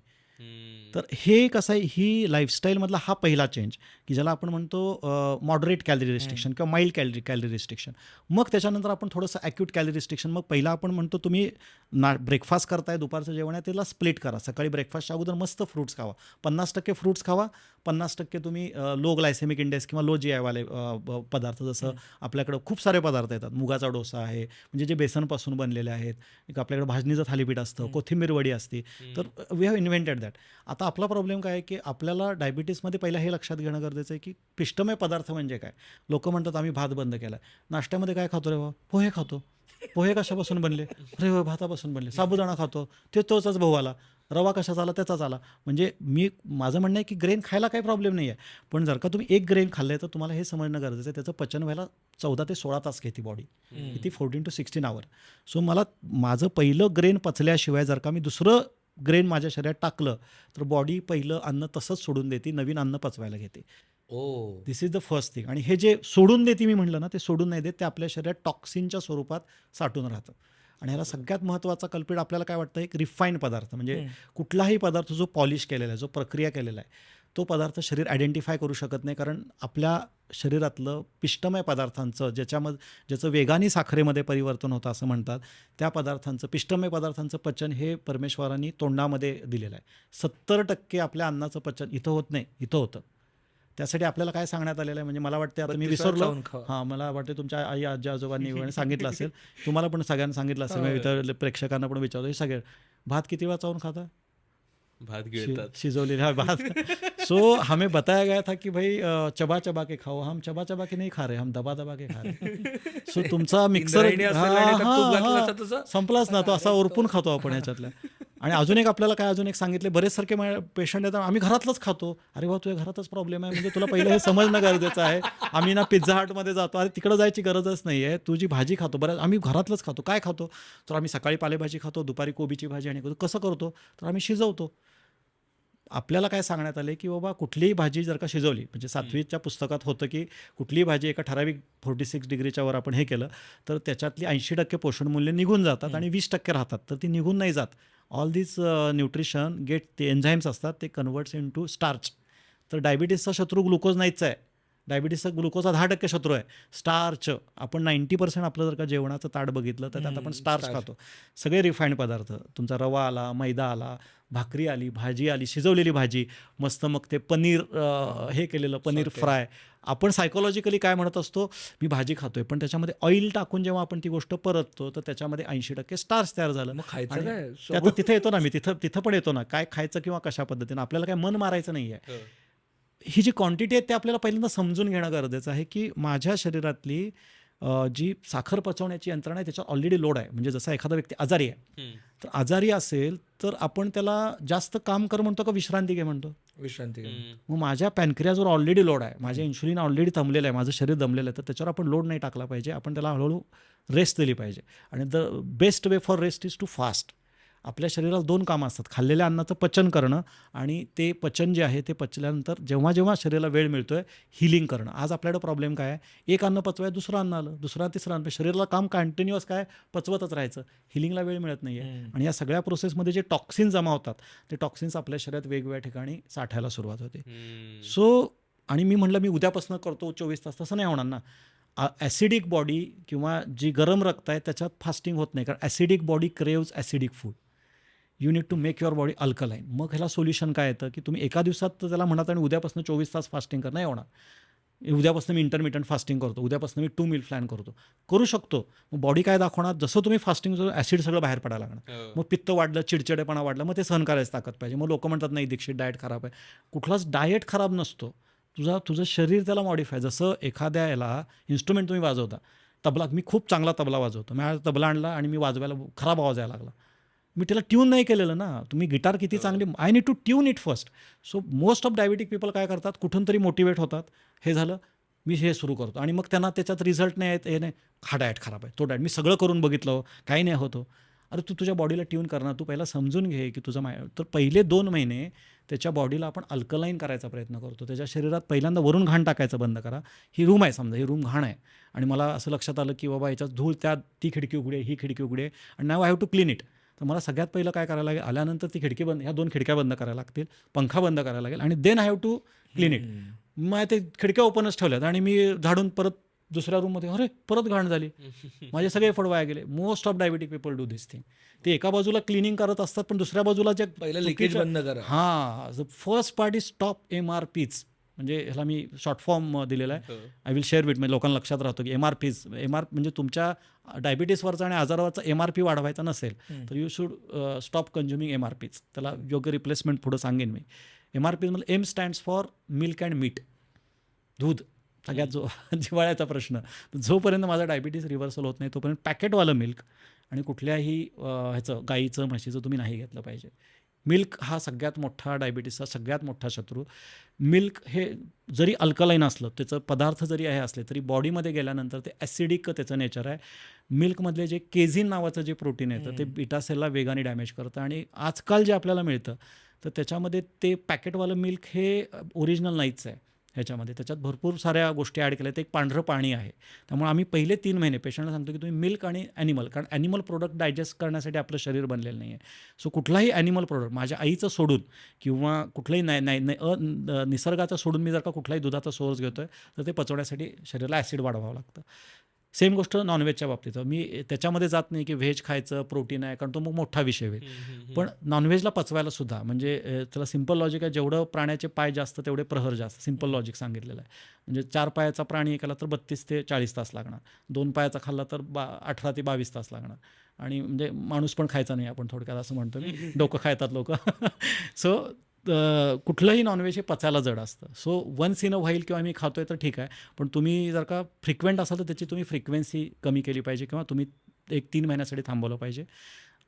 तर हे कसं आहे, ही लाईफस्टाईलमधला हा पहिला चेंज की ज्याला आपण म्हणतो मॉडरेट कॅलरी रिस्ट्रिक्शन किंवा माइल्ड कॅलरी रिस्ट्रिक्शन. मग त्याच्यानंतर आपण थोडंसं ॲक्यूट कॅलरी रिस्ट्रिक्शन. मग पहिला आपण म्हणतो तुम्ही ब्रेकफास्ट करताय, दुपारचं जेवण आहे, त्याला स्प्लिट करा. सकाळी ब्रेकफास्टच्या अगोदर मस्त फ्रुट्स खावा. 50% फ्रुट्स खावा, 50% तुम्ही लो ग्लायसेमिक इंडेक्स किंवा लो GI वाले पदार्थ, जसं आपल्याकडं खूप सारे पदार्थ येतात. मुगाचा डोसा आहे, म्हणजे जे बेसनपासून बनलेले आहेत. एक आपल्याकडे भाजणीचं थालीपीठ असतं, कोथिंबीर वडी असते. तर वी हॅव इन्व्हेंटेड दॅट. आता आपला प्रॉब्लेम काय आहे की आपल्याला डायबिटीसमध्ये पहिला हे लक्षात घेणं गरजेचं आहे की पिष्टमय पदार्थ म्हणजे काय. लोक म्हणतात आम्ही भात बंद केला. नाश्त्यामध्ये काय खातो रे बाबा? पोहे खातो. पोहे कशापासून बनले? अरे हो, भातापासून बनले. साबुदाणा खातो, तोचाच भाऊ आला. रवा कशाचा आला? त्याचाच आला. म्हणजे माझं म्हणणं आहे की ग्रेन खायला काही प्रॉब्लेम नाही आहे, पण जर का तुम्ही एक ग्रेन खाल्लंय तर तुम्हाला हे समजणं गरजेचं आहे त्याचं पचन व्हायला 14 ते 16 तास घेते बॉडी, किती 14 to 16 आवर. सो माझं पहिलं ग्रेन पचल्याशिवाय जर का मी दुसरं ग्रेन माझ्या शरीरात टाकलं तर बॉडी पहिलं अन्न तसंच सोडून देते, नवीन अन्न पचवायला घेते. ओ दिस इज द फर्स्ट थिंग. आणि हे जे सोडून देते मी म्हटलं ना, ते सोडून नाही देत, ते आपल्या शरीरात टॉक्सिनच्या स्वरूपात साठून राहतं. आणि ह्याला सगळ्यात महत्त्वाचा कल्पिट आपल्याला काय वाटतं, एक रिफाईन पदार्थ, म्हणजे कुठलाही पदार्थ जो पॉलिश केलेला आहे, जो प्रक्रिया केलेला आहे, तो पदार्थ शरीर आयडेंटिफाय करू शकत नाही. कारण आपल्या शरीरातलं पिष्टमय पदार्थांचं ज्याचं वेगाने साखरेमध्ये परिवर्तन होतं असं म्हणतात, त्या पदार्थांचं, पिष्टमय पदार्थांचं पचन हे परमेश्वरांनी तोंडामध्ये दिलेलं आहे. 70% आपल्या अन्नाचं पचन इथं होत नाही, इथं होतं. त्यासाठी आपल्याला काय सांगण्यात आलेलं आहे, म्हणजे मला वाटते आता मी 32 विसरलो. चावून खावा. हां, मला वाटते तुमच्या आई आजी आजोबांनी सांगितलं असेल, तुम्हाला पण सगळ्यांना सांगितलं असेल, मी इतर प्रेक्षकांना पण विचारतो, हे सगळे भात किती वेळा चावून खाता? भात गिळतात. सिजवलेला भात. सो हमें बताया गया था कि भाई चबा चबा के खाओ. हम चबा चबा के नहीं खा रहे, हम दबा दबा के खा रहे. सो तुमचा मिक्सर इंद्रायणी असेल आणि त्यात तूप घातलं असं तसं? संपलाच ना, तो असा ओरपून खातो आपण ह्याच्यातल्या. आणि अजून एक आपल्याला काय अजून एक सांगितले, बरेच सारखे पेशंट येतात, आम्ही घरातलंच खातो. अरे बा, तुझ्या घरातच प्रॉब्लेम आहे, म्हणजे तुला पहिलं हे समजणं गरजेचं आहे. आम्ही ना पिझ्झा हटमध्ये जातो, अरे तिकडं जायची गरजच नाही आहे, तुझी भाजी खातो. बरं, आम्ही घरातलंच खातो. काय खातो? तर आम्ही सकाळी पालेभाजी खातो, दुपारी कोबीची भाजी. आणि कसं करतो? तर आम्ही शिजवतो. आपल्याला काय सांगण्यात आले की बाबा कुठलीही भाजी जर का शिजवली, म्हणजे 7वीच्या पुस्तकात होतं की कुठलीही भाजी एका ठराविक 46 डिग्रीच्या वर आपण हे केलं तर त्याच्यातली 80% पोषण मूल्य निघून जातात आणि 20% राहतात. तर ती निघून नाही जात. ऑल दिस न्यूट्रिशन ते एन्झाईम्स असतात, ते कन्वर्ट्स इन टू स्टार्च. तर डायबिटीसचा शत्रू ग्लुकोज नाहीच आहे. डायबिटीसचा ग्लुकोजचा 10% शत्रू आहे, स्टार्च. आपण 90% आपलं जर का जेवणाचं ताट बघितलं तर त्यात आपण स्टार्च खातो. सगळे रिफाईंड पदार्थ, तुमचा रवा आला, मैदा आला, भाकरी आली, भाजी आली, शिजवलेली भाजी, मस्त मग ते पनीर हे केलेलं पनीर फ्राय. आपण सायकोलॉजिकली काय म्हणत असतो, मी भाजी खातोय, पण त्याच्यामध्ये ऑइल टाकून जेव्हा आपण ती गोष्ट परततो तर त्याच्यामध्ये 80% स्टार्च तयार झालं. मग खायचं आणि काय? ते आता तिथे येतो ना, मी तिथं पण येतो ना, काय खायचं किंवा कशा पद्धतीनं. आपल्याला काय मन मारायचं नाही आहे. ही जी क्वांटिटी आहे ते आपल्याला पहिल्यांदा समजून घेणं गरजेचं आहे की माझ्या शरीरातली जी साखर पचवण्याची यंत्रणा आहे त्याच्यावर ऑलरेडी लोड आहे. म्हणजे जसा एखादा व्यक्ती आजारी आहे, तर आजारी असेल तर आपण त्याला जास्त काम कर म्हणतो का विश्रांती घे म्हणतो? विश्रांती घे. मग माझ्या पॅनक्रियाजवर ऑलरेडी लोड आहे, माझ्या इन्शुलिन ऑलरेडी थांबलेलं आहे, माझं शरीर दमलेलं आहे, तर त्याच्यावर आपण लोड नाही टाकला पाहिजे. आपण त्याला हळूहळू रेस्ट दिली पाहिजे. आणि the best way for rest is to fast. आपल्या शरीराला 2 कामं असतात, खाल्लेल्या अन्नाचं पचन करणं आणि ते पचन जे आहे ते पचल्यानंतर जेव्हा जेव्हा शरीराला वेळ मिळतोय हिलिंग करणं. आज आपल्याकडे प्रॉब्लेम काय आहे, एक अन्न पचवाय दुसरं अन्न आलं, दुसरा तिसरं अन्न. शरीराला काम कंटिन्युअस काय पचवतच राहायचं, हिलिंगला वेळ मिळत नाही आहे. आणि या सगळ्या प्रोसेसमध्ये जे टॉक्सिन जमा होतात ते टॉक्सिन्स आपल्या शरीरात वेगवेगळ्या ठिकाणी साठायला सुरुवात होते. सो आणि मी म्हटलं मी उद्यापासून करतो 24 तास, तसं नाही होणार ना. ॲसिडिक बॉडी किंवा जी गरम रक्त आहे त्याच्यात फास्टिंग होत नाही, कारण acidic body craves acidic food. You need to make your body alkaline. मग ह्याला सोल्युशन काय येतं की तुम्ही एका दिवसात तर त्याला म्हणत आणि उद्यापासून 24 तास फास्टिंग कर, नाही होणार. उद्यापासून मी इंटरमिटंट फास्टिंग करतो, उद्यापासून मी 2 मील प्लॅन करू शकतो. मग बॉडी काय दाखवणार, जसं तुम्ही फास्टिंग ॲसिड सगळं बाहेर पडायला लागणार. मग पित्त वाढलं, चिडचिडेपणा वाढला, मग ते सहन करायची ताकद पाहिजे. मग लोक म्हणतात नाही दीक्षित डाएट खराब आहे. कुठलाच डाएट खराब नसतो, तुझं शरीर त्याला मॉडिफाय. जसं एखाद्या याला इन्स्ट्रुमेंट तुम्ही वाजवता, तबला, मी खूप चांगला तबला वाजवतो, मी आज तबला आणला आणि मी वाजवायला खराब आवाज यायला लागला, मी त्याला ट्यून नाही केलेलं ना. तुम्ही गिटार किती चांगली, I need to tune it first. So most of diabetic people काय करतात, कुठून तरी मोटिवेट होतात, हे झालं मी हे सुरू करतो आणि मग त्यांना त्याच्यात रिझल्ट नाही आहेत, हे नाही, हा डाएट खराब आहे, तो डाएट मी सगळं करून बघितलं काही नाही होतो. अरे तू तुझ्या बॉडीला ट्यून करणार, तू पहिला समजून घे की तर पहिले 2 महिने त्याच्या बॉडीला आपण अल्कलाईन करायचा प्रयत्न करतो. त्याच्या शरीरात पहिल्यांदा वरून घाण टाकायचं बंद करा. ही रूम आहे, समजा ही रूम घाण आहे आणि मला असं लक्षात आलं की बाबा याच्यात धूळ, ती खिडकी उघडी आहे, ही खिडकी उघडी आहे आणि now I have to clean it. तर मला सगळ्यात पहिलं काय करायला लागेल, आल्यानंतर ती खिडकी बंद, ह्या 2 खिडक्या बंद करायला लागतील, पंखा बंद करायला लागेल आणि then I have to clean it. मग ते खिडक्या ओपनच ठेवल्यात आणि मी झाडून परत दुसऱ्या रूममध्ये अरे परत घाण झाली, माझे सगळे एफर्ट वाया गेले. Most of diabetic people do this thing. ते एका बाजूला क्लिनिंग करत असतात पण दुसऱ्या बाजूला जे पहिलं लिकेज बंद करा. हां, first part is stop MRPs. म्हणजे ह्याला मी शॉर्ट फॉर्म दिलेला आहे. हो. आय विल शेअर विथ, म्हणजे लोकांना लक्षात राहतो की MRPs. म्हणजे तुमच्या डायबिटीसवरचा आणि आजारावरचा MRP वाढवायचा नसेल तर you should stop consuming MRPs. त्याला योग्य रिप्लेसमेंट पुढं सांगेन मी. MRP म्हणजे M stands for milk and meat, दूध. सगळ्यात जो जिव्हाळ्याचा प्रश्न. जोपर्यंत माझा डायबिटीस रिव्हर्सल होत नाही तोपर्यंत पॅकेटवालं मिल्क आणि कुठल्याही ह्याचं गाईचं म्हशीचं तुम्ही नाही घेतलं पाहिजे. मिल्क हा सगळ्यात मोठा डायबिटीसचा सगळ्यात मोठा शत्रू. मिल्क हे जरी अल्कलाईन असलं, त्याचं पदार्थ जरी आहे असले तरी बॉडीमध्ये गेल्यानंतर ते ॲसिडिक त्याचं नेचर आहे. मिल्कमधले जे केझिन नावाचं जे प्रोटीन येतं ते बीटा सेलला वेगाने डॅमेज करतं आणि आजकाल जे आपल्याला मिळतं तर त्याच्यामध्ये ते पॅकेटवालं मिल्क हे ओरिजिनल नाहीच आहे. ह्याच्यामध्ये त्याच्यात भरपूर साऱ्या गोष्टी ॲड केल्या. ते एक पांढरं पाणी आहे. त्यामुळे आम्ही पहिले 3 महिने पेशंटला सांगतो की तुम्ही मिल्क आणि ॲनिमल, कारण ॲनिमल प्रोडक्ट डायजेस्ट करण्यासाठी आपलं शरीर बनलेलं नाही आहे. सो कुठलाही ॲनिमल प्रोडक्ट माझ्या आईचं सोडून किंवा कुठलंही निसर्गाचं सोडून मी जर का कुठलाही दुधाचा सोर्स घेतो आहे तर ते पचवण्यासाठी शरीराला ॲसिड वाढवावं लागतं. सेम गोष्ट नॉनव्हेजच्या बाबतीत. मी त्याच्यामध्ये जात नाही की व्हेज खायचं प्रोटीन आहे, कारण तो मग मोठा विषय होईल. पण नॉनव्हेजला पचवायला सुद्धा म्हणजे त्याला सिंपल लॉजिक आहे, जेवढं प्राण्याचे पाय जास्त तेवढे प्रहर जास्त. सिंपल लॉजिक सांगितलेलं आहे. म्हणजे 4 पायाचा प्राणी एकाला तर 32 ते 40 तास लागणार, 2 पायाचा खाल्ला तर 18 ते 22 तास लागणार. आणि म्हणजे माणूस पण खायचा नाही आपण, थोडक्यात असं म्हणतो मी. डोकं खायतात लोक. सो कुठलंही नॉनव्हेज हे पचायला जड असतं. So once in a while किंवा मी खातोय तर ठीक आहे, पण तुम्ही जर का फ्रिक्वेंट असाल तर त्याची तुम्ही फ्रिक्वेन्सी कमी केली पाहिजे किंवा तुम्ही 1-3 महिन्यासाठी थांबवलं पाहिजे.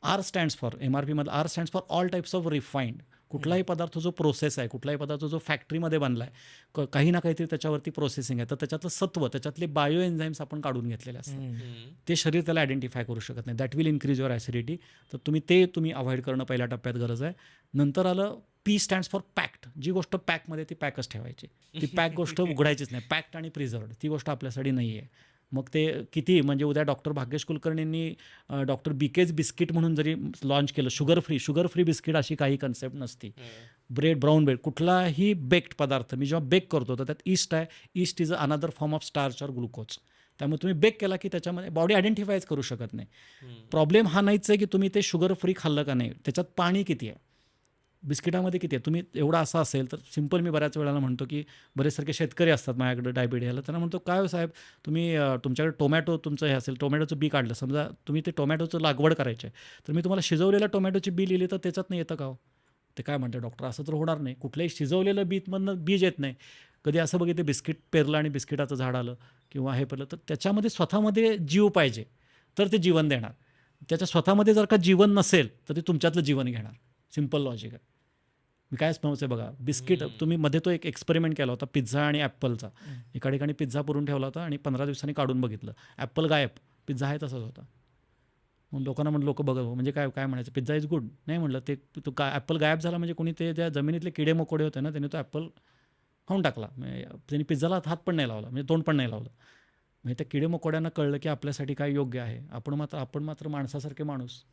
R स्टँड्स फॉर MRPमधलं R stands for all types of refined. कुठलाही पदार्थ जो प्रोसेस आहे, कुठलाही पदार्थ जो फॅक्टरीमध्ये बनला आहे, काही ना काहीतरी त्याच्यावरती प्रोसेसिंग आहे, तर त्याच्यातलं सत्व, त्याच्यातले बायो एन्झाईम्स आपण काढून घेतलेले असतात. ते शरीर त्याला आयडेंटिफाय करू शकत नाही. That will increase your acidity. तर तुम्ही अवॉइड करणं पहिल्या टप्प्यात गरज आहे. नंतर आलं P स्टँड्स फॉर पॅक्ड. जी गोष्ट पॅकमध्ये ती पॅकच ठेवायची. ती पॅक गोष्ट उघडायचीच नाही. पॅक्ड आणि प्रिझर्व्ड ती गोष्ट आपल्यासाठी नाही आहे. मग ते किती म्हणजे उद्या डॉक्टर भाग्येश कुलकर्णींनी डॉक्टर बीकेज बिस्किट म्हणून जरी लॉन्च केलं, शुगर फ्री बिस्किट अशी काही कन्सेप्ट नसती. ब्रेड, ब्राऊन ब्रेड, कुठलाही बेक्ड पदार्थ मी जेव्हा बेक करतो तर त्यात ईस्ट आहे. East is another form of starch और ग्लुकोज. त्यामुळे तुम्ही बेक केला की त्याच्यामध्ये बॉडी आयडेंटिफायच करू शकत नाही. प्रॉब्लेम हा नाहीच आहे की तुम्ही ते शुगर फ्री खाल्लं का नाही, त्याच्यात पाणी किती आहे, बिस्किटामध्ये किती आहे. तुम्ही एवढा असा असेल तर सिंपल मी बऱ्याच वेळेला म्हणतो की बरेचसारखे शेतकरी असतात माझ्याकडे डायबिटीज ह्याला, त्यांना म्हणतो काय हो साहेब तुम्ही तुमच्याकडे टोमॅटो तुमचं हे असेल, टोमॅटोचं बी काढलं, समजा तुम्ही ते टोमॅटोचं लागवड करायचे तर मी तुम्हाला शिजवलेल्या टोमॅटोची बी लिहिली तर त्याच्यात नाही येतं का हो. ते काय म्हणते डॉक्टर असं तर होणार नाही, कुठल्याही शिजवलेलं बीतमधनं बीज येत नाही. कधी असं बघितलं बिस्किट पेरलं आणि बिस्किटाचं झाड आलं किंवा हे पेरलं, तर त्याच्यामध्ये स्वतःमध्ये जीव पाहिजे तर ते जीवन देणार. त्याच्या स्वतःमध्ये जर का जीवन नसेल तर ते तुमच्यातलं जीवन घेणार. सिंपल लॉजिक आहे. मी काय समजते बघा, बिस्किट तुम्ही मध्ये तो एक एक्सपेरिमेंट केला होता पिझ्झा आणि ॲपलचा. एका ठिकाणी पिझ्झा पुरून ठेवला होता आणि 15 दिवसांनी काढून बघितलं, ॲपल गायब, पिझ्झा आहे तसाच होता. मग लोकांना म्हणलं, लोक बघा म्हणजे काय म्हणायचं, पिझ्झा इज गुड. नाही म्हणलं, ते तो ॲपल गायब झाला म्हणजे कोणी ते ज्या जमिनीतले किडे मकोडे होते ना त्यांनी तो ॲपल खाऊन टाकला. म्हणजे त्यांनी पिझ्झाला हात पण नाही लावला, म्हणजे तोंड पण नाही लावलं. म्हणजे त्या किडे मकोड्यांना कळलं की आपल्यासाठी काय योग्य आहे. आपण मात्र माणसासारखे माणूस.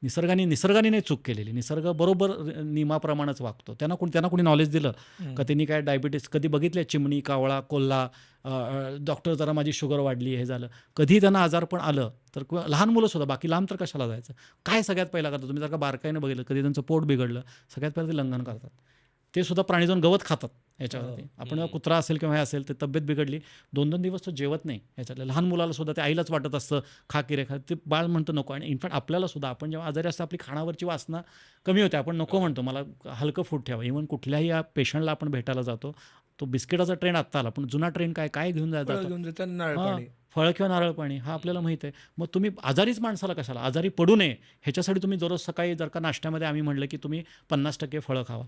निसर्गाने नाही चूक केलेली. निसर्ग बरोबर नियमाप्रमाणेच वागतो. त्यांना कोणी नॉलेज दिलं का त्यांनी काय डायबिटीस कधी बघितले, चिमणी, कावळा, कोल्हा, डॉक्टर जरा माझी शुगर वाढली हे झालं, कधी त्यांना आजारपण आलं तर लहान मुलंसुद्धा, बाकी लांब तर कशाला जायचं. काय सगळ्यात पहिला करतात तुम्ही जर का बारकाईनं बघितलं, कधी त्यांचं पोट बिघडलं सगळ्यात पहिलं ते लंघन करतात. ते सुद्धा प्राणी जाऊन गवत खातात ह्याच्यावरती. आपण कुत्रा असेल किंवा हे असेल, ते तब्येत बिघडली 2-2 दिवस तो जेवत नाही. ह्याच्यातल्या लहान मुलाला सुद्धा ते आईलाच वाटत असतं खा की रे खा, ते बाळ म्हणतं नको. आणि इनफॅक्ट आपल्याला सुद्धा आपण जेव्हा आजारी असतं आपली खाण्यावरची वासना कमी होते, आपण नको म्हणतो, मला हलकं फूड ठेवा. इव्हन कुठल्याही या पेशंटला आपण भेटायला जातो, तो बिस्किटाचा ट्रेंड आत्ता आला, पण जुना ट्रेंड काय घेऊन जायचा, फळं किंवा नारळ पाणी, हा आपल्याला माहीत आहे. मग तुम्ही आजारीच माणसाला कशाला, आजारी पडू नये ह्याच्यासाठी तुम्ही दररोज सकाळी जर का नाश्त्यामध्ये आम्ही म्हटलं की तुम्ही 50% फळं खावा,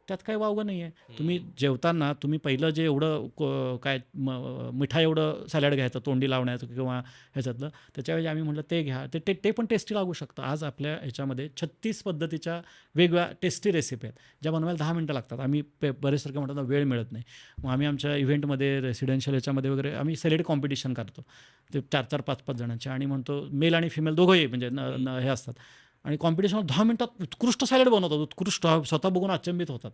त्यात काही वावगं नाही आहे. तुम्ही जेवताना तुम्ही पहिलं जे एवढं मिठा एवढं सॅलड घ्यायचं तोंडी लावण्याचं किंवा ह्याच्यातलं, त्याच्याऐवजी आम्ही म्हटलं ते घ्या, ते पण टेस्टी लागू शकतं. आज आपल्या ह्याच्यामध्ये 36 पद्धतीच्या वेगवेगळ्या टेस्टी रेसिपी आहेत ज्या बनवायला 10 मिनटं लागतात. आम्ही बरेचसारखं म्हणतात ना वेळ मिळत नाही. मग आम्ही आमच्या इव्हेंटमध्ये रेसिडेन्शियल ह्याच्यामध्ये वगैरे आम्ही सॅलड कॉम्पिटिशन करतो, ते 4-4, 5-5 जणांचे, आणि म्हणतो मेल आणि फिमेल दोघंही म्हणजे हे असतात, आणि कॉम्पिटिशनवर 10 मिनटात उत्कृष्ट सॅलड बनवतात, उत्कृष्ट, स्वतः बघून अचंबित होतात.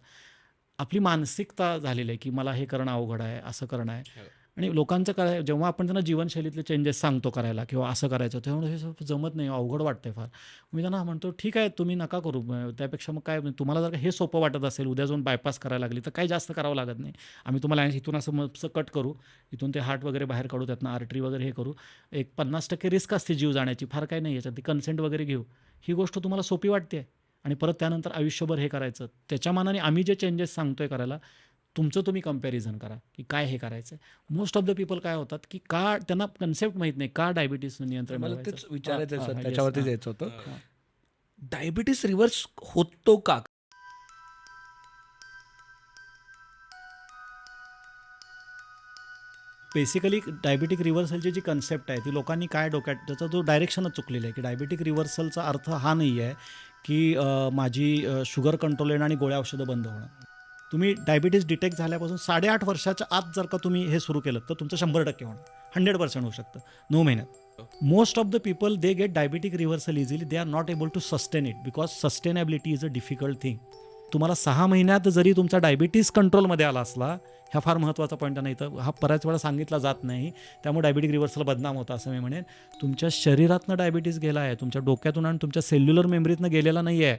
आपली मानसिकता झालेली आहे की मला हे करणं अवघड आहे, असं करणं आहे. आणि लोकांचं काय जेव्हा आपण त्यांना जीवनशैलीतले चेंजेस सांगतो करायला किंवा असं करायचं तेव्हा हे जमत नाही, अवघड वाटतंय फार. मी त्यांना म्हणतो ठीक आहे तुम्ही नका करू, त्यापेक्षा मग काय तुम्हाला जर का हे सोपं वाटत असेल, उद्या जाऊन बायपास करायला लागली तर काही जास्त करावं लागत नाही. आम्ही तुम्हाला इथून असं कट करू, इथून ते हार्ट वगैरे बाहेर काढू, त्यातनं आर्टरी वगैरे हे करू. एक 50% रिस्क असते जीव जाण्याची, फार काही नाही याच्यात, कन्सेंट वगैरे घेऊ. ही गोष्ट तुम्हाला सोपी वाटते आणि परत त्यानंतर आयुष्यभर हे करायचं. त्याच्या मानाने आम्ही जे चेंजेस सांगतोय करायला, तुमचं तुम्ही कंपॅरिझन करा की काय हे करायचं आहे. मोस्ट ऑफ द पीपल काय होतात की का त्यांना कन्सेप्ट माहीत नाही का डायबिटीस नियंत्रण मला मिळवायचं. तेच विचारायचं हां, सर, हां, त्याच्यावरतीच yes, यायचं होतं. हां. डायबिटीस रिव्हर्स होतो का? बेसिकली डायबिटिक रिव्हर्सलची जी कन्सेप्ट आहे ती लोकांनी काय डोक्यात, त्याचा जो डायरेक्शनच चुकलेला आहे की डायबिटिक रिव्हर्सलचा अर्थ हा नाही आहे की माझी शुगर कंट्रोल येणं आणि गोळ्या औषधं बंद होणं. तुम्ही डायबिटीस डिटेक्ट झाल्यापासून 8.5 वर्षाच्या आत जर का तुम्ही हे सुरू केलं तर तुमचं 100% होणार, 100% होऊ शकतं 9 महिन्यात. Most of the people they get diabetic reversal easily, they are not able to sustain it because sustainability is a difficult thing. तुम्हाला 6 महिन्यात जरी तुमचा डायबिटीस कंट्रोलमध्ये आला असला, ह्या फार महत्त्वाचा पॉईंट नाही, तर हा बऱ्याच वेळा सांगितला जात नाही, त्यामुळे डायबिटिक रिव्हर्सल बदनाम होता असं मी म्हणेन. तुमच्या शरीरातनं डायबिटीस गेला आहे, तुमच्या डोक्यातून आणि तुमच्या सेल्युलर मेमरीतनं गेलेला नाही आहे,